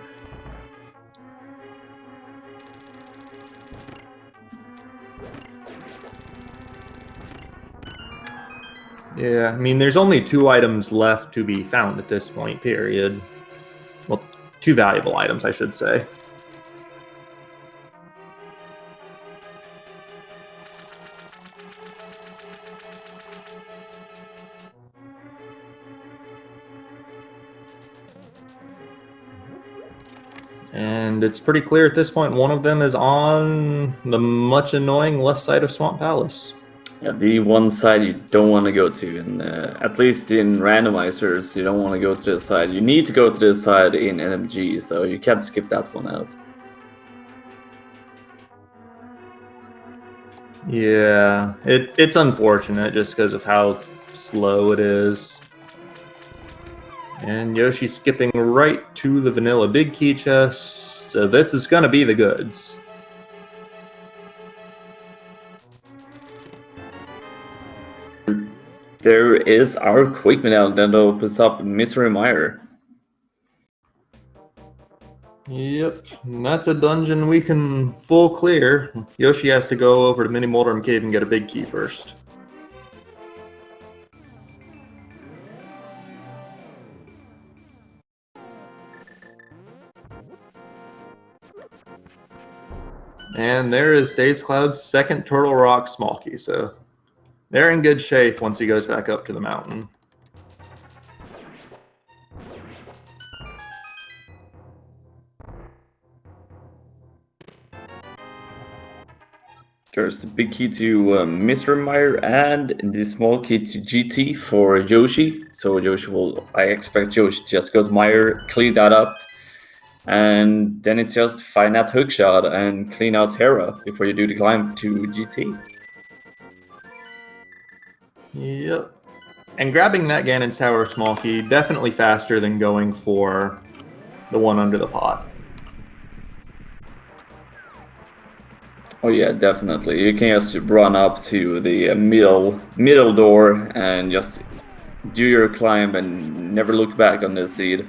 Yeah, I mean, there's only 2 items left to be found at this point, period. Well, 2 valuable items, I should say. And it's pretty clear at this point one of them is on the much annoying left side of Swamp Palace. Yeah, the one side you don't want to go to, and at least in randomizers, you don't want to go to the side. You need to go to the side in NMG, so you can't skip that one out. Yeah, it's unfortunate just because of how slow it is. And Yoshi's skipping right to the vanilla big key chest, so this is going to be the goods. There is our quick medal that opens up Misery Mire. Yep, and that's a dungeon we can full clear. Yoshi has to go over to Mini Moldrum Cave and get a big key first. And there is dazedcloud's second Turtle Rock small key, so they're in good shape once he goes back up to the mountain. There's the big key to Mr. Meyer and the small key to GT for Yoshi. So Yoshi I expect Yoshi to just go to Meyer, clean that up, and then it's just find that hookshot and clean out Hera before you do the climb to GT. Yep. And grabbing that Ganon's Tower small key, definitely faster than going for the one under the pot. Oh yeah, definitely. You can just run up to the middle door and just do your climb and never look back on this seed.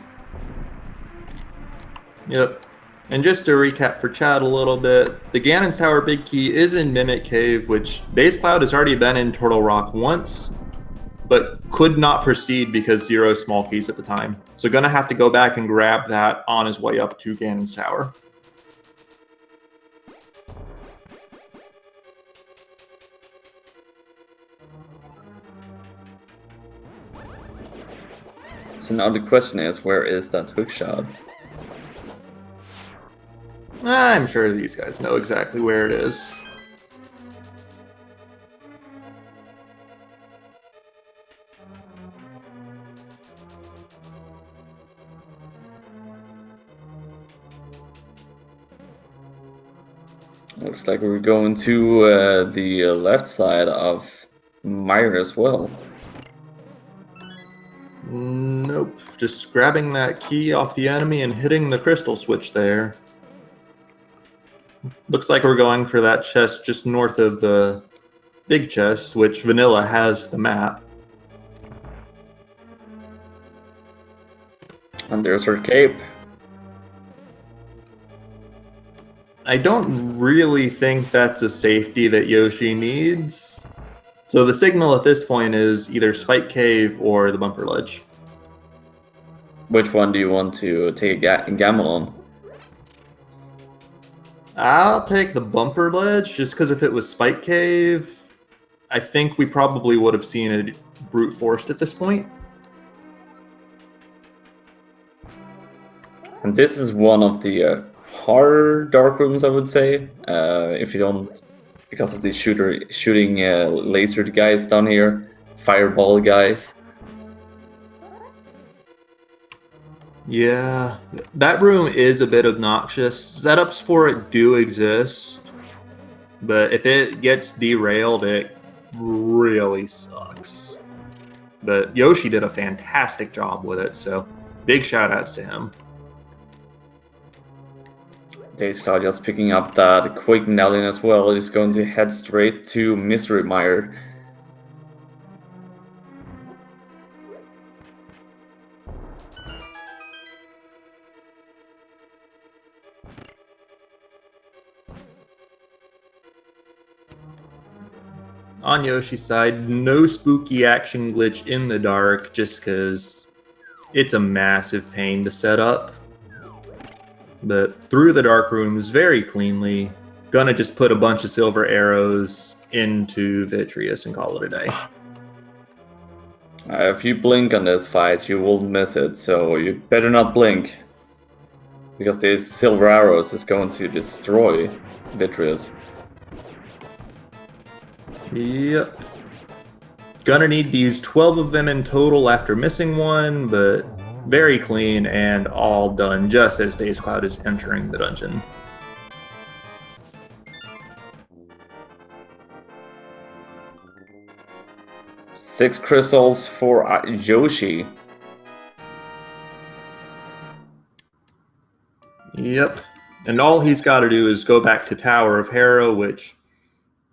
Yep. And just to recap for chat a little bit, the Ganon's Tower big key is in Mimic Cave, which dazedcloud has already been in Turtle Rock once, but could not proceed because 0 small keys at the time. So gonna have to go back and grab that on his way up to Ganon's Tower. So now the question is, where is that hookshot? I'm sure these guys know exactly where it is. Looks like we're going to the left side of Meyer as well. Nope. Just grabbing that key off the enemy and hitting the crystal switch there. Looks like we're going for that chest just north of the big chest, which Vanilla has the map. And there's her cape. I don't really think that's a safety that Yoshi needs. So the signal at this point is either Spike Cave or the bumper ledge. Which one do you want to take a gamble on? I'll take the bumper ledge just because if it was Spike Cave, I think we probably would have seen it brute forced at this point. And this is one of the harder dark rooms, I would say. If you don't, because of the shooting laser guys down here, fireball guys. Yeah, that room is a bit obnoxious. Setups for it do exist, but if it gets derailed, it really sucks. But Yoshi did a fantastic job with it, so big shout outs to him. They start just picking up that quick Nellin as well. He's going to head straight to Mystery Meyer. On Yoshi's side, no spooky action glitch in the dark, just because it's a massive pain to set up. But through the dark rooms very cleanly. Gonna just put a bunch of silver arrows into Vitreous and call it a day. If you blink on this fight, you will miss it, so you better not blink. Because these silver arrows is going to destroy Vitreous. Yep. Gonna need to use 12 of them in total after missing one, but very clean and all done just as dazedcloud is entering the dungeon. Six crystals for Yoshi. Yep. And all he's got to do is go back to Tower of Hera, which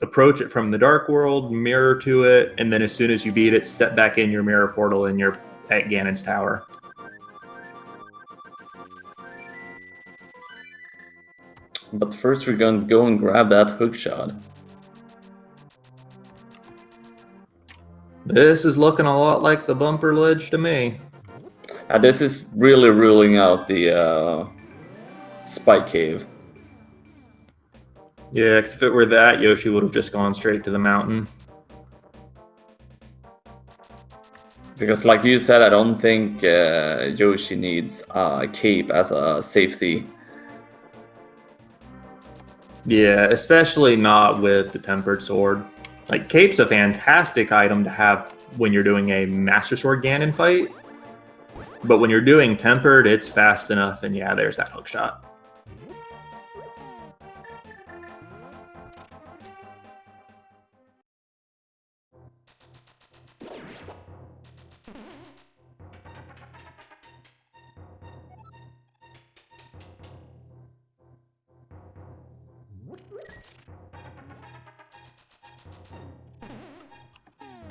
approach it from the Dark World, mirror to it, and then as soon as you beat it, step back in your mirror portal and you're at Ganon's Tower. But first we're going to go and grab that hook shot. This is looking a lot like the bumper ledge to me. This is really ruling out the spike cave. Yeah, because if it were that, Yoshi would have just gone straight to the mountain. Because like you said, I don't think Yoshi needs a cape as a safety. Yeah, especially not with the tempered sword. Like, cape's a fantastic item to have when you're doing a Master Sword Ganon fight. But when you're doing tempered, it's fast enough, and yeah, there's that hook shot.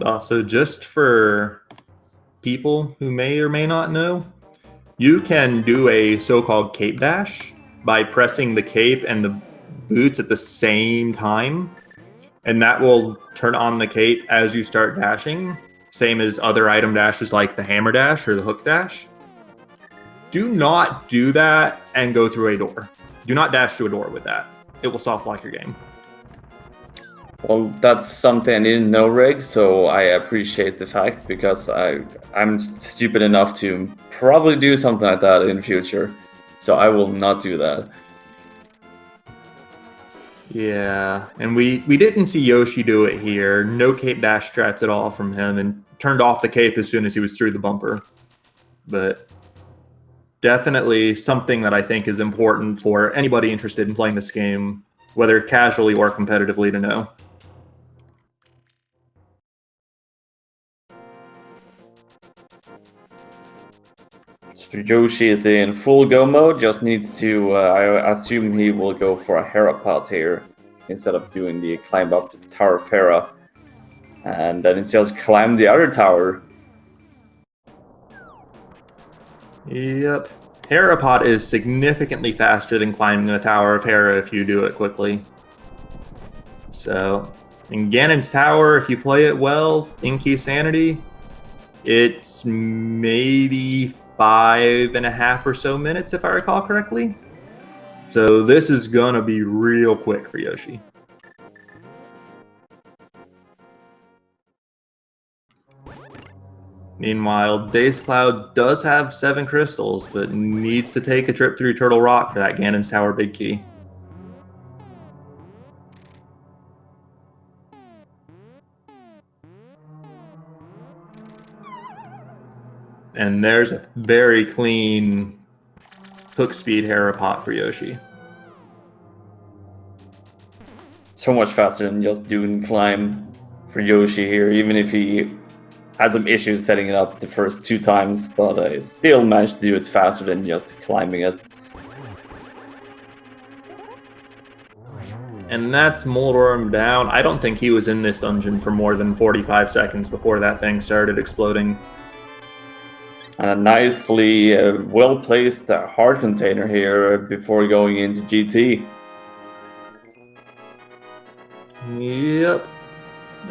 Also, just for people who may or may not know, you can do a so-called cape dash by pressing the cape and the boots at the same time, and that will turn on the cape as you start dashing, same as other item dashes like the hammer dash or the hook dash. Do not do that and go through a door. Do not dash through a door with that. It will soft lock your game. Well, that's something I didn't know, Reg, so I appreciate the fact, because I'm stupid enough to probably do something like that in the future. So I will not do that. Yeah, and we didn't see Yoshi do it here. No cape dash strats at all from him, and turned off the cape as soon as he was through the bumper. But definitely something that I think is important for anybody interested in playing this game, whether casually or competitively, to know. So Yoshi is in full go mode, just needs to, I assume he will go for a Hera pot here, instead of doing the climb up the Tower of Hera. And then it's just climb the other tower. Yep. Hera pot is significantly faster than climbing the Tower of Hera if you do it quickly. So, in Ganon's Tower, if you play it well, in Key Sanity, it's maybe 5.5 or so minutes, if I recall correctly. So this is gonna be real quick for Yoshi. Meanwhile, dazedcloud does have 7 crystals, but needs to take a trip through Turtle Rock for that Ganon's Tower big key. And there's a very clean hook speed Hera pot for Yoshi. So much faster than just doing climb for Yoshi here, even if he had some issues setting it up the first 2 times, but I still managed to do it faster than just climbing it. And that's Moldorm down. I don't think he was in this dungeon for more than 45 seconds before that thing started exploding. And a nicely well-placed heart container here before going into GT. Yep.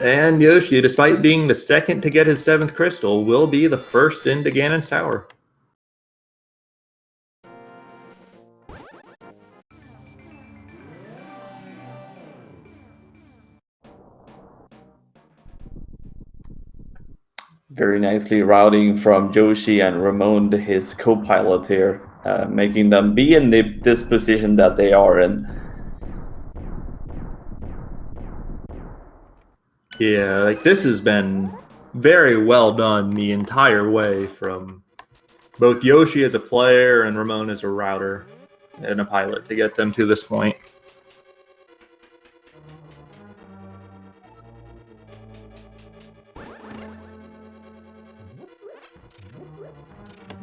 And Yoshi, despite being the second to get his 7th crystal, will be the first into Ganon's Tower. Very nicely routing from Yoshi and Ramon, his co-pilot here, making them be in this position that they are in. Yeah, like this has been very well done the entire way from both Yoshi as a player and Ramon as a router and a pilot to get them to this point.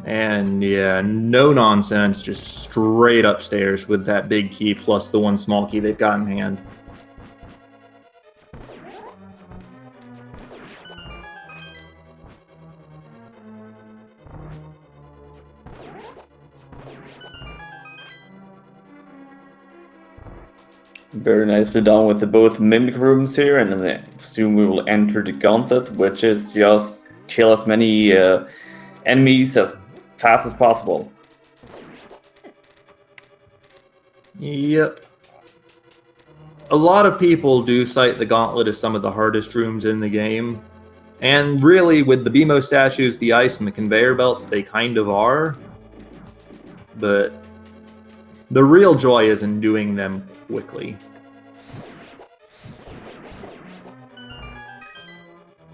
And yeah, no nonsense, just straight upstairs with that big key plus the one small key they've got in hand. Very nicely done with the both mimic rooms here, and then soon we will enter the gauntlet, which is just kill as many enemies as fast as possible. Yep. A lot of people do cite the gauntlet as some of the hardest rooms in the game. And really, with the BMO statues, the ice, and the conveyor belts, they kind of are. But the real joy is in doing them quickly.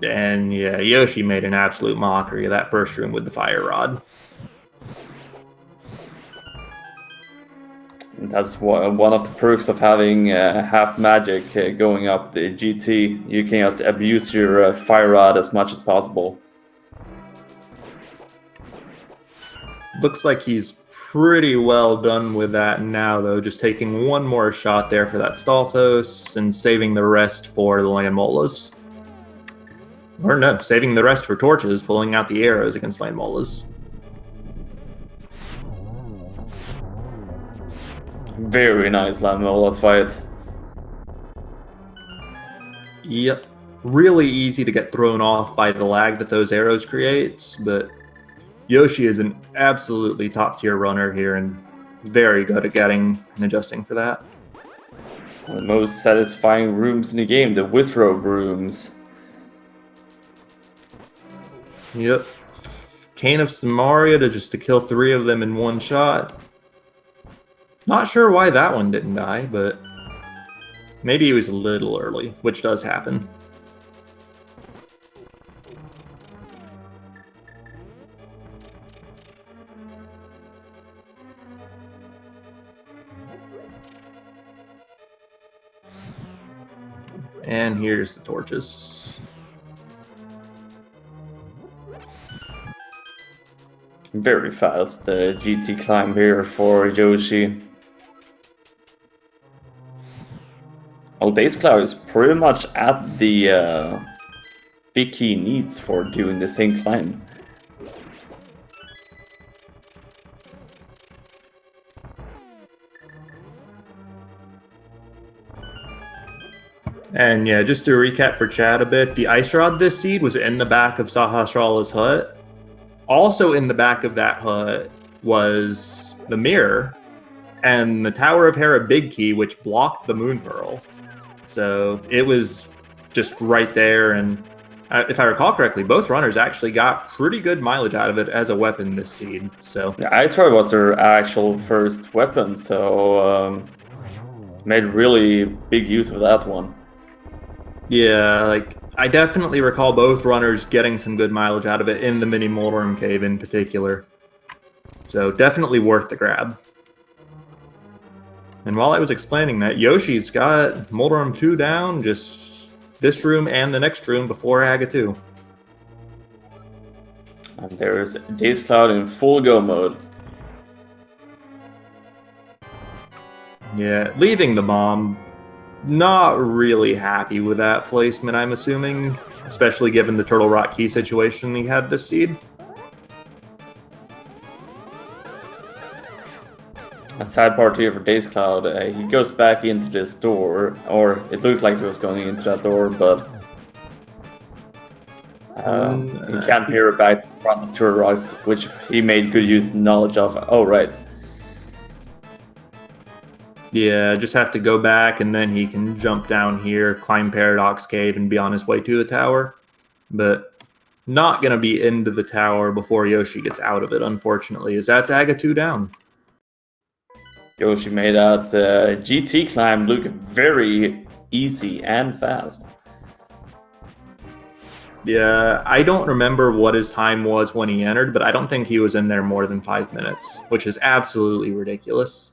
And yeah, Yoshi made an absolute mockery of that first room with the fire rod. That's one of the perks of having half magic going up the GT. You can just abuse your fire rod as much as possible. Looks like he's pretty well done with that now, though. Just taking one more shot there for that Stalthos and saving the rest for the Landmolas. Or no, saving the rest for torches, pulling out the arrows against Landmolas. Very nice Landmolas fight. Yep. Really easy to get thrown off by the lag that those arrows creates, but Yoshi is an absolutely top-tier runner here and very good at getting and adjusting for that. The most satisfying rooms in the game, the Wizrobe rooms. Yep. Cane of Samaria to kill 3 of them in one shot. Not sure why that one didn't die, but maybe he was a little early, which does happen. And here's the torches. Very fast GT climb here for Yoshi. Well, dazedcloud is pretty much at the peak he needs for doing the same climb. And yeah, just to recap for chat a bit, the ice rod this seed was in the back of Sahasrala's hut. Also in the back of that hut was the mirror and the Tower of Hera big key, which blocked the moon pearl. So it was just right there, and if I recall correctly, both runners actually got pretty good mileage out of it as a weapon this seed. So the ice rod was their actual first weapon, so made really big use of that one. yeah, like I definitely recall both runners getting some good mileage out of it in the mini Mulroom cave in particular. So definitely worth the grab. And while I was explaining that, Yoshi's got Mulroom 2 down, just this room and the next room before Aga 2. And there's dazedcloud in full go mode. Yeah, leaving the bomb. Not really happy with that placement, I'm assuming, especially given the Turtle Rock key situation he had this seed. A sad part here for dazedcloud, he goes back into this door, or it looked like he was going into that door, but he can't hear it back from the Turtle Rocks, which he made good use knowledge of. Oh, right. Yeah, just have to go back and then he can jump down here, climb Paradox Cave, and be on his way to the tower. But not going to be into the tower before Yoshi gets out of it, unfortunately, as that's Aga 2 down. Yoshi made that GT climb look very easy and fast. Yeah, I don't remember what his time was when he entered, but I don't think he was in there more than 5 minutes, which is absolutely ridiculous.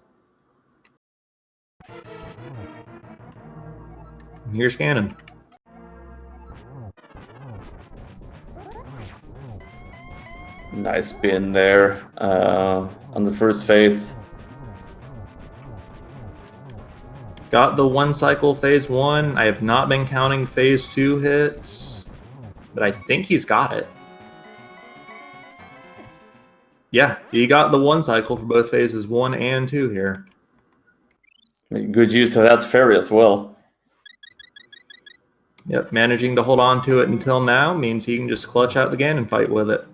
Here's Ganon. Nice spin there on the first phase. Got the 1 cycle phase 1. I have not been counting phase 2 hits, but I think he's got it. Yeah, he got the 1 cycle for both phases 1 and 2 here. Good use of that ferry as well. Yep, managing to hold on to it until now means he can just clutch out the Ganon fight with it.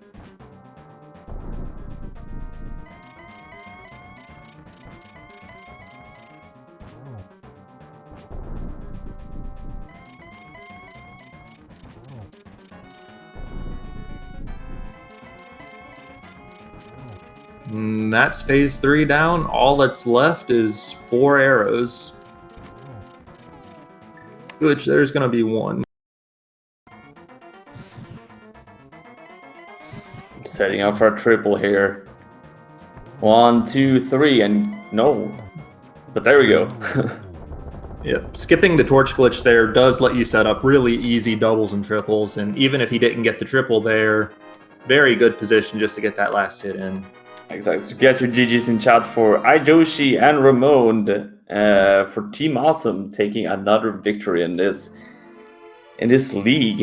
And that's phase 3 down. All that's left is 4 arrows, which there's going to be 1. Setting up for a triple here. 1, 2, 3, and no. But there we go. Yep, skipping the torch glitch there does let you set up really easy doubles and triples, and even if he didn't get the triple there, very good position just to get that last hit in. Exactly. So get your GGs in chat for iiYoshii and Ramon for Team Awesome taking another victory in this league.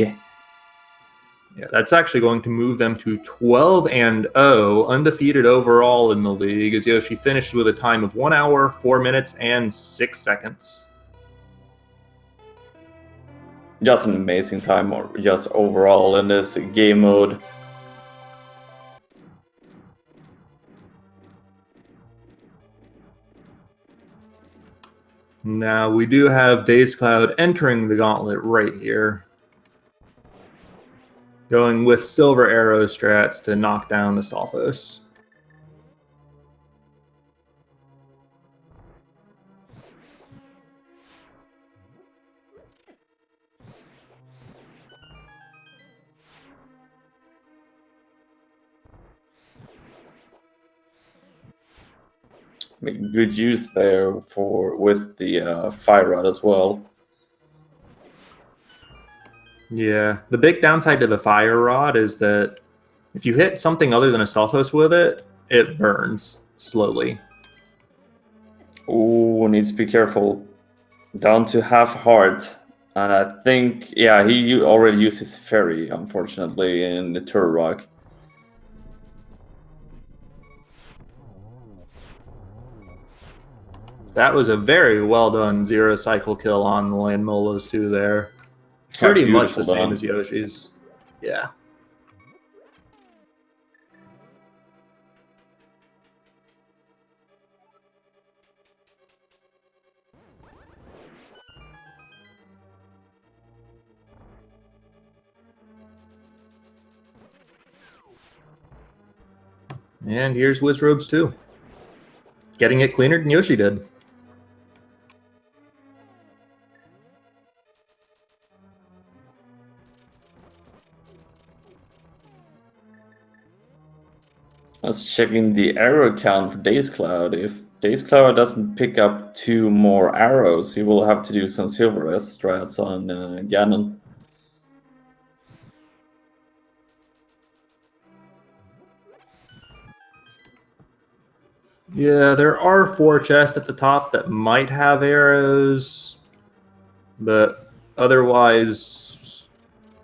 Yeah, that's actually going to move them to 12-0, undefeated overall in the league, as Yoshi finished with a time of 1 hour, 4 minutes, and 6 seconds. Just an amazing time, or just overall in this game mode. Now, we do have dazedcloud entering the gauntlet right here, going with silver arrow strats to knock down the Stalfos. Making good use there with the fire rod as well. Yeah, the big downside to the fire rod is that if you hit something other than a Stalfos with it, it burns slowly. Ooh, needs to be careful. Down to half heart. And I think, yeah, he already used his fairy, unfortunately, in the Turtle Rock. That was a very well done 0 cycle kill on the Land Molas too there. Pretty much the same as Yoshi's. Yeah. And here's Wizrobes too. Getting it cleaner than Yoshi did. I was checking the arrow count for dazedcloud. If dazedcloud doesn't pick up 2 more arrows, he will have to do some silver S strats on Ganon. Yeah, there are 4 chests at the top that might have arrows, but otherwise,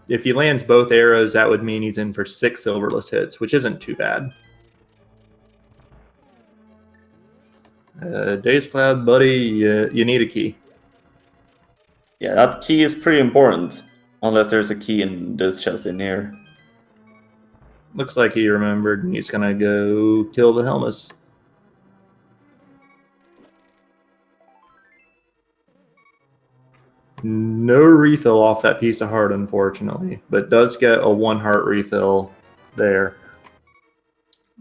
if he lands both arrows, that would mean he's in for 6 silverless hits, which isn't too bad. dazedcloud, buddy, you need a key. Yeah, that key is pretty important, unless there's a key in this chest in here. Looks like he remembered, and he's gonna go kill the Helmus. No refill off that piece of heart, unfortunately, but does get a 1 heart refill there.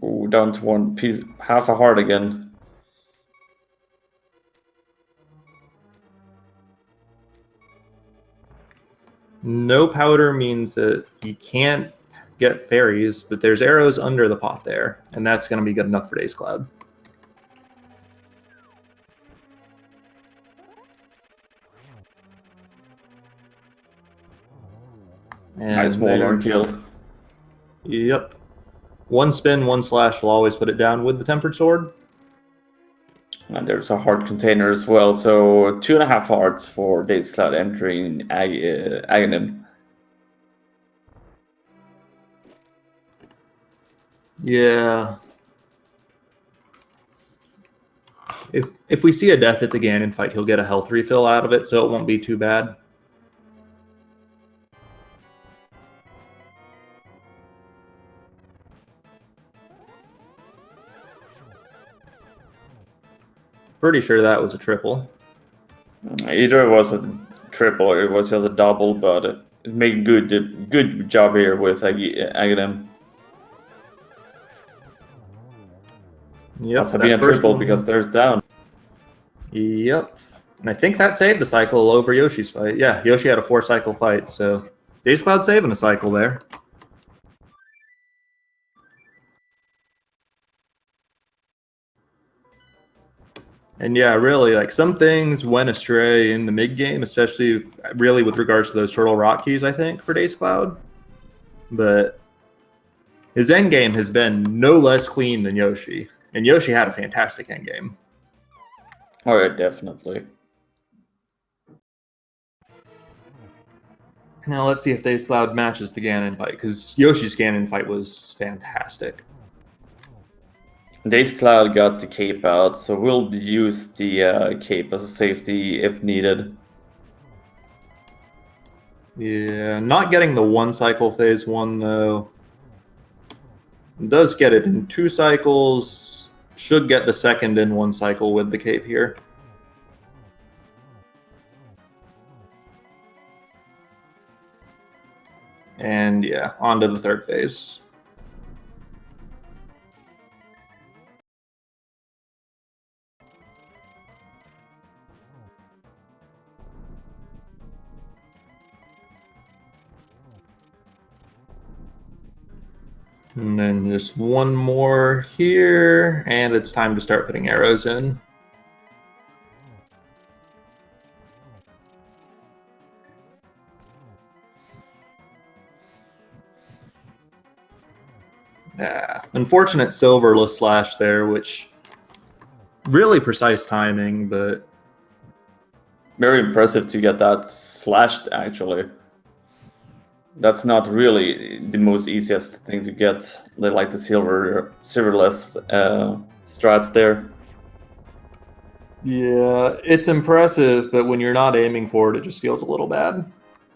Ooh, down to 1 piece, half a heart again. No powder means that he can't get fairies, but there's arrows under the pot there, and that's going to be good enough for dazedcloud. Nice Moldarn kill. Yep. 1 spin, 1 slash will always put it down with the Tempered Sword. And there's a heart container as well, so 2.5 hearts for dazedcloud entering Aghanim. Yeah. If we see a death at the Ganon fight, he'll get a health refill out of it, so it won't be too bad. Pretty sure that was a triple. Either it was a triple or it was just a double, but it made good job here with Aghanim. Yep, Must have been a triple because there's down. Yep. And I think that saved a cycle over Yoshi's fight. Yeah, Yoshi had a 4-cycle fight, so dazedcloud saving a cycle there. And yeah, really, like some things went astray in the mid game, especially really with regards to those turtle rock keys, I think, for dazedcloud. But his end game has been no less clean than Yoshi. And Yoshi had a fantastic end game. Oh yeah, definitely. Now let's see if dazedcloud matches the Ganon fight, because Yoshi's Ganon fight was fantastic. dazedcloud got the cape out, so we'll use the cape as a safety if needed. Yeah, not getting the 1-cycle phase 1 though. Does get it in 2 cycles. Should get the second in 1 cycle with the cape here. And yeah, on to the 3rd phase. And then just one more here, and it's time to start putting arrows in. Yeah, unfortunate silverless slash there, which really precise timing, but very impressive to get that slashed actually. That's not really the most easiest thing to get. They like the silverless strats there. Yeah, it's impressive, but when you're not aiming for it, it just feels a little bad.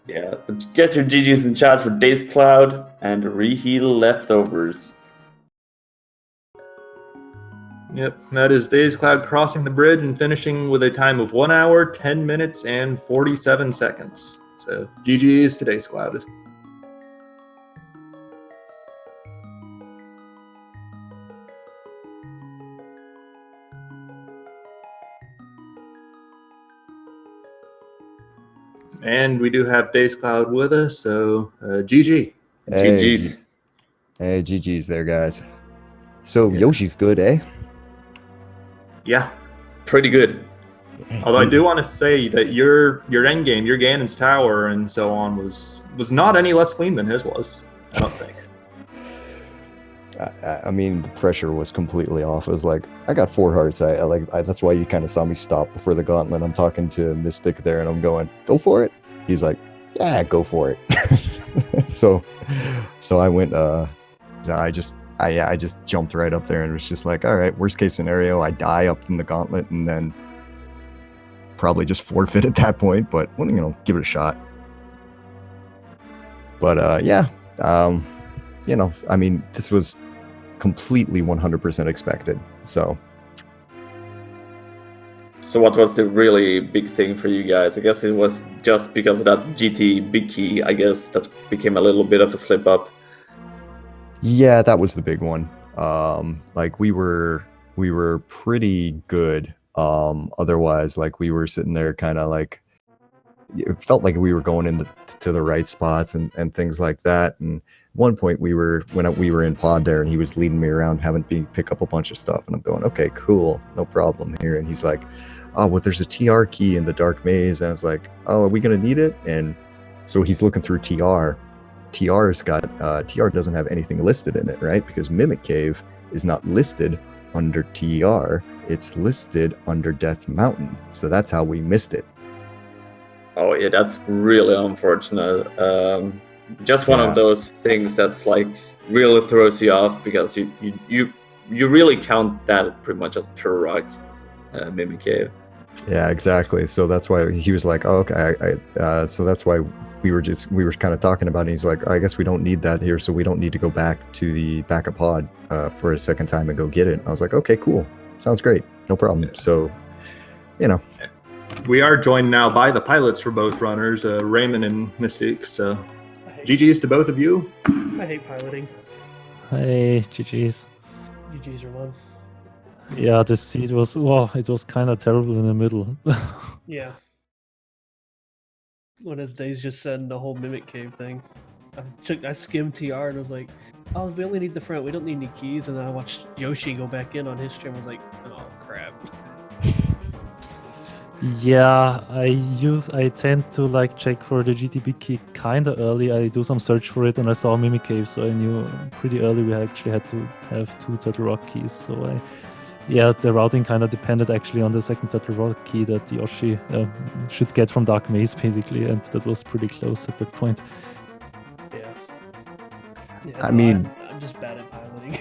Yeah, but get your GGs in chat for dazedcloud and reheal leftovers. Yep, that is dazedcloud crossing the bridge and finishing with a time of 1 hour, 10 minutes, and 47 seconds. So GG's to dazedcloud. And we do have dazedcloud with us, so GG. Hey, GG's. Hey, GG's there, guys. So Yoshi's good, eh? Yeah, Pretty good. although I do want to say that your end game, your Ganon's tower and so on was not any less clean than his was. I don't think. I mean, the pressure was completely off. It was like, I got 4 hearts. That's why you kind of saw me stop before the gauntlet. I'm talking to Mystic there, and I'm going, go for it. He's like, yeah, go for it. so I went. I just jumped right up there and was just like, all right, worst case scenario, I die up in the gauntlet and then probably just forfeit at that point. But give it a shot. But yeah, I mean, this was completely 100% expected. So what was the really big thing for you guys? I guess it was just because of that GT big key, I guess, that became a little bit of a slip up. yeah, that was the big one. Like we were pretty good. Otherwise, like we were sitting there kind of like, it felt like we were going to the right spots and things like that. And at one point we were in pod there, and he was leading me around having me pick up a bunch of stuff, and I'm going, okay, cool, no problem here. And he's like, oh, well, there's a TR key in the dark maze. And I was like, oh, are we gonna need it? And so he's looking through TR. TR's got TR doesn't have anything listed in it, right? Because Mimic Cave is not listed under TR, it's listed under Death Mountain. So that's how we missed it. Oh yeah, that's really unfortunate. Just one of those things that's like really throws you off, because you really count that pretty much as Turok. Mimic Cave. Yeah, exactly. So that's why he was like, "Oh, okay." So that's why we were kind of talking about it. He's like, "I guess we don't need that here, so we don't need to go back to the backup pod for a second time and go get it." I was like, "Okay, cool, sounds great, no problem." Yeah. So, We are joined now by the pilots for both runners, Raymond and Mystique. So, GG's to both of you. I hate piloting. Hey, GG's. GG's are one. Yeah, this seat was, it was kind of terrible in the middle. Yeah. When as Daze just said, the whole Mimic Cave thing. I skimmed TR and was like, oh, we only need the front. We don't need any keys. And then I watched Yoshi go back in on his stream. I was like, oh, crap. Yeah, I tend to like check for the GTB key kind of early. I do some search for it and I saw Mimic Cave, so I knew pretty early we actually had to have 2 Turtle Rock keys. So the routing kind of depended actually on the second Turtle Rock key that Yoshi should get from Dark Maze basically, and that was pretty close at that point. Yeah, I mean, I'm just bad at piloting.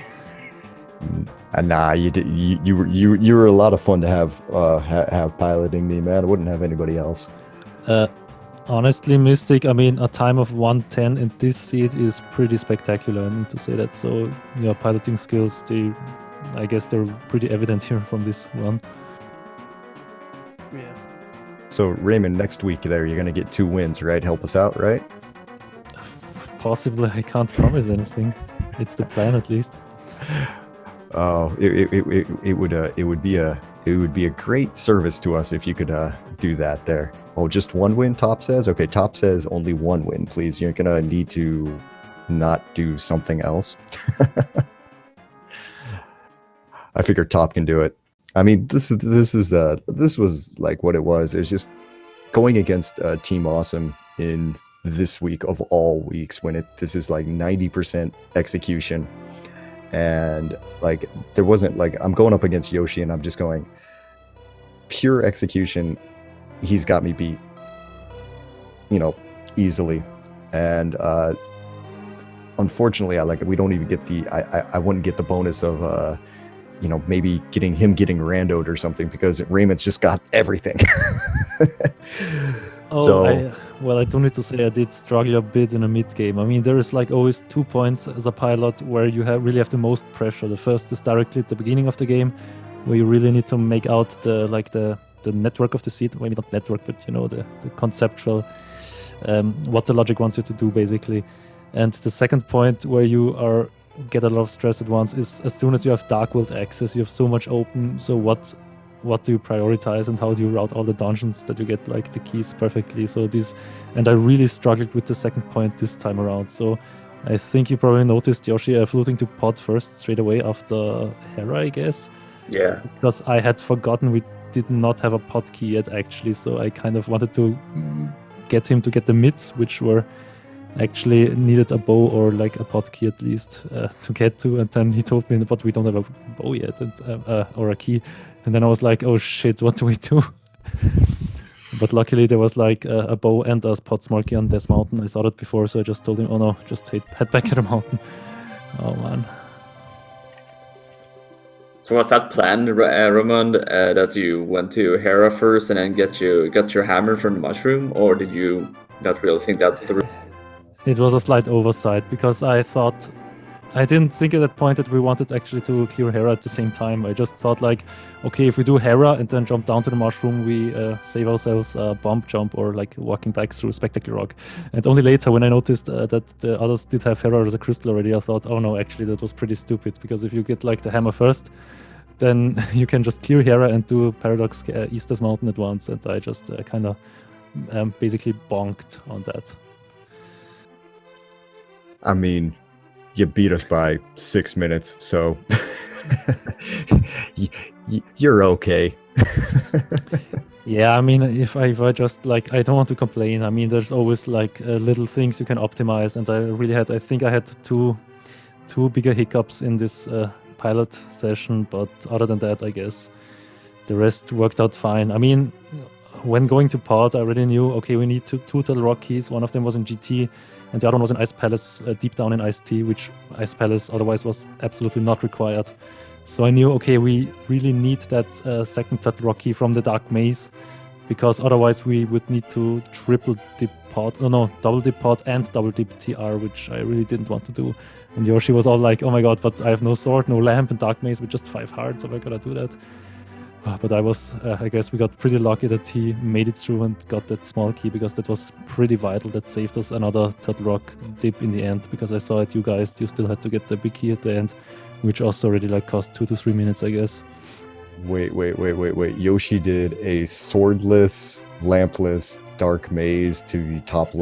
nah, you were a lot of fun to have piloting me, man. I wouldn't have anybody else. Honestly, Mystic, I mean, a time of 110 in this seat is pretty spectacular, I need to say that. So, your piloting skills, I guess they're pretty evident here from this run. Yeah. So, Raymond, next week there, you're going to get 2 wins, right? Help us out, right? Possibly, I can't promise anything. It's the plan, at least. Oh, it would be a great service to us if you could do that there. Oh, just 1 win, Top says? Okay, Top says only 1 win, please. You're going to need to not do something else. I figure Top can do it. I mean, this was like what it was. It was just going against Team Awesome in this week of all weeks when this is like 90% execution. And like there wasn't like I'm going up against Yoshi and I'm just going pure execution. He's got me beat, easily. And unfortunately, we don't even get I wouldn't get the bonus of maybe getting randoed or something because Raymond's just got everything. I do need to say I did struggle a bit in a mid game. I mean, there is like always 2 points as a pilot where you really have the most pressure. The first is directly at the beginning of the game, where you really need to make out the network of the seat. Well, not network, but the conceptual, what the logic wants you to do, basically. And the second point where you get a lot of stress at once is as soon as you have Dark World access, you have so much open. So what do you prioritize and how do you route all the dungeons that you get like the keys perfectly? And I really struggled with the second point this time around. So I think you probably noticed Yoshi floating to pod first straight away after Hera, I guess. Yeah. Because I had forgotten we did not have a pod key yet actually, so I kind of wanted to get him to get the mids, which were actually needed a bow or like a pod key at least to get to, and then he told me, but we don't have a bow yet or a key, and then I was like, oh shit, what do we do? But luckily there was like a bow and a pod small key on this mountain. I saw that before, so I just told him, oh no, just head back to the mountain. Oh man. So was that planned, Ramon, that you went to Hera first and then got your hammer from the mushroom, or did you not really think that? It was a slight oversight because I didn't think at that point that we wanted actually to clear Hera at the same time. I just thought like, okay, if we do Hera and then jump down to the mushroom, we save ourselves a bump jump or like walking back through Spectacle Rock. And only later when I noticed that the others did have Hera as a crystal already, I thought, oh no, actually that was pretty stupid, because if you get like the hammer first, then you can just clear Hera and do Paradox Easter's Mountain at once. And I just kind of basically bonked on that. I mean, you beat us by 6 minutes, so you're okay. Yeah, I mean, if I just like, I don't want to complain. I mean, there's always like little things you can optimize, and I think I had two bigger hiccups in this pilot session, but other than that, I guess the rest worked out fine. I mean, when going to pod, I already knew, okay, we need two Turtle Rock keys. One of them was in GT, and the other one was in Ice Palace, deep down in Ice T, which Ice Palace otherwise was absolutely not required. So I knew, okay, we really need that second turtle rock key from the Dark Maze, because otherwise we would need to double dip pod and double dip TR, which I really didn't want to do. And Yoshi was all like, oh my god, but I have no sword, no lamp, and Dark Maze with just 5 hearts, so I gotta do that. But I guess we got pretty lucky that he made it through and got that small key, because that was pretty vital. That saved us another turtle rock dip in the end, because I saw it, you guys, you still had to get the big key at the end, which also already like cost 2 to 3 minutes, I guess. Wait. Yoshi did a swordless, lampless Dark Maze to the top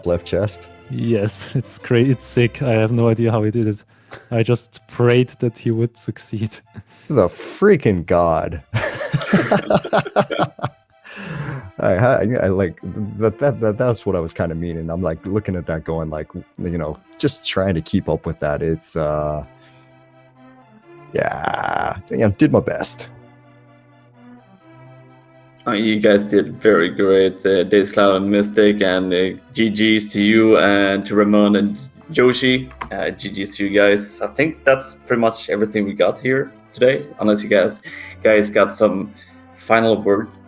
left chest. Yes, it's great. It's sick. I have no idea how he did it. I just prayed that he would succeed. The freaking god. I like that's what I was kind of meaning. I'm like looking at that going like, you know, just trying to keep up with that. It's did my best. You guys did very great, dazedcloud and Mystic, and GG's to you and to Ramon and Yoshi. GG's to you guys. I think that's pretty much everything we got here today, unless you guys got some final words.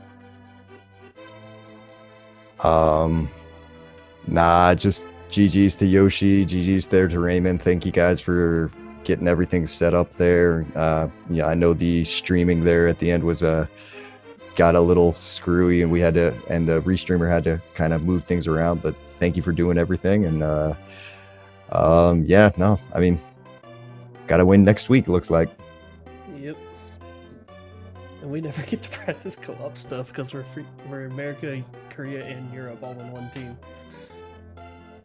Nah, just GG's to Yoshi, GG's there to Raymond. Thank you guys for getting everything set up there. Yeah, I know the streaming there at the end was got a little screwy, and the restreamer had to kind of move things around, but thank you for doing everything. And I mean, gotta win next week, looks like. Yep. And we never get to practice co-op stuff because we're America, Korea, and Europe all in one team.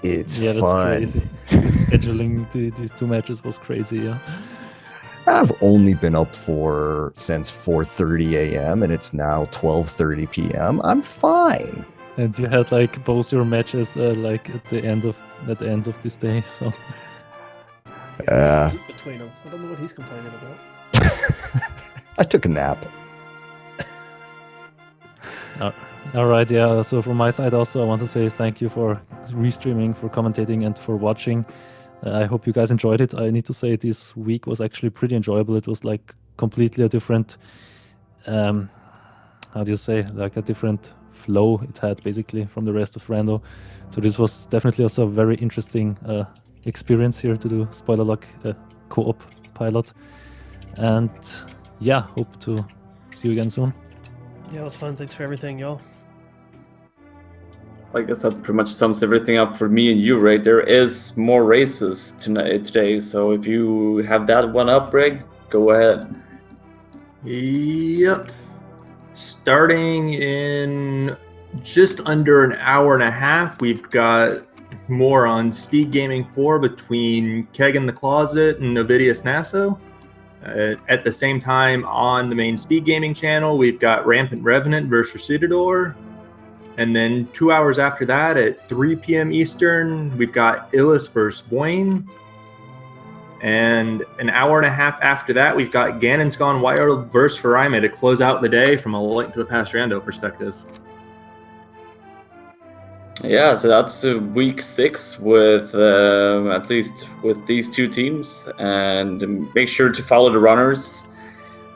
It's that's fun. Crazy. Scheduling these 2 matches was crazy, yeah. I've only been up since 4:30 a.m. and it's now 12:30 p.m. I'm fine. And you had like both your matches like at the ends of this day, so. Yeah. Between them, I don't know what he's complaining about. I took a nap. All right, yeah. So from my side also, I want to say thank you for restreaming, for commentating, and for watching. I hope you guys enjoyed it. I need to say this week was actually pretty enjoyable. It was like completely a different, how do you say, like a different flow it had basically from the rest of Rando. So this was definitely also a very interesting experience here to do Spoiler Lock co-op pilot. And yeah, hope to see you again soon. Yeah, it was fun. Thanks for everything, y'all. I guess that pretty much sums everything up for me and you, right? There is more races today, so if you have that one up, Greg, go ahead. Yep. Starting in just under an hour and a half, we've got more on Speed Gaming 4 between Keg in the Closet and Novidius Nasso. At the same time, on the main Speed Gaming channel, we've got Rampant Revenant versus Citador. And then 2 hours after that, at 3 p.m. Eastern, we've got Illis versus Boyne. And an hour and a half after that, we've got Ganon's Gone Wild versus Faraime to close out the day from a Link to the Past Rando perspective. Yeah, so that's week 6 with at least with these 2 teams. And make sure to follow the runners.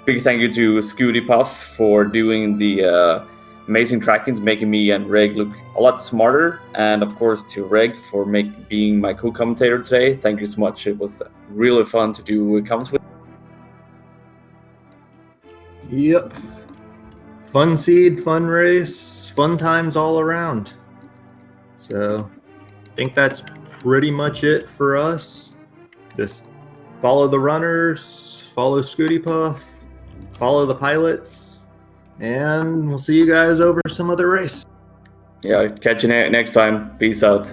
Big thank you to Scooty Puff for doing the amazing trackings, making me and Reg look a lot smarter, and of course to Reg for being my co-commentator today. Thank you so much. It was really fun to do comments with. Yep. Fun seed, fun race, fun times all around. So I think that's pretty much it for us. Just follow the runners, follow Scooty Puff, follow the pilots, and we'll see you guys over some other race. Yeah, catch you next time. Peace out.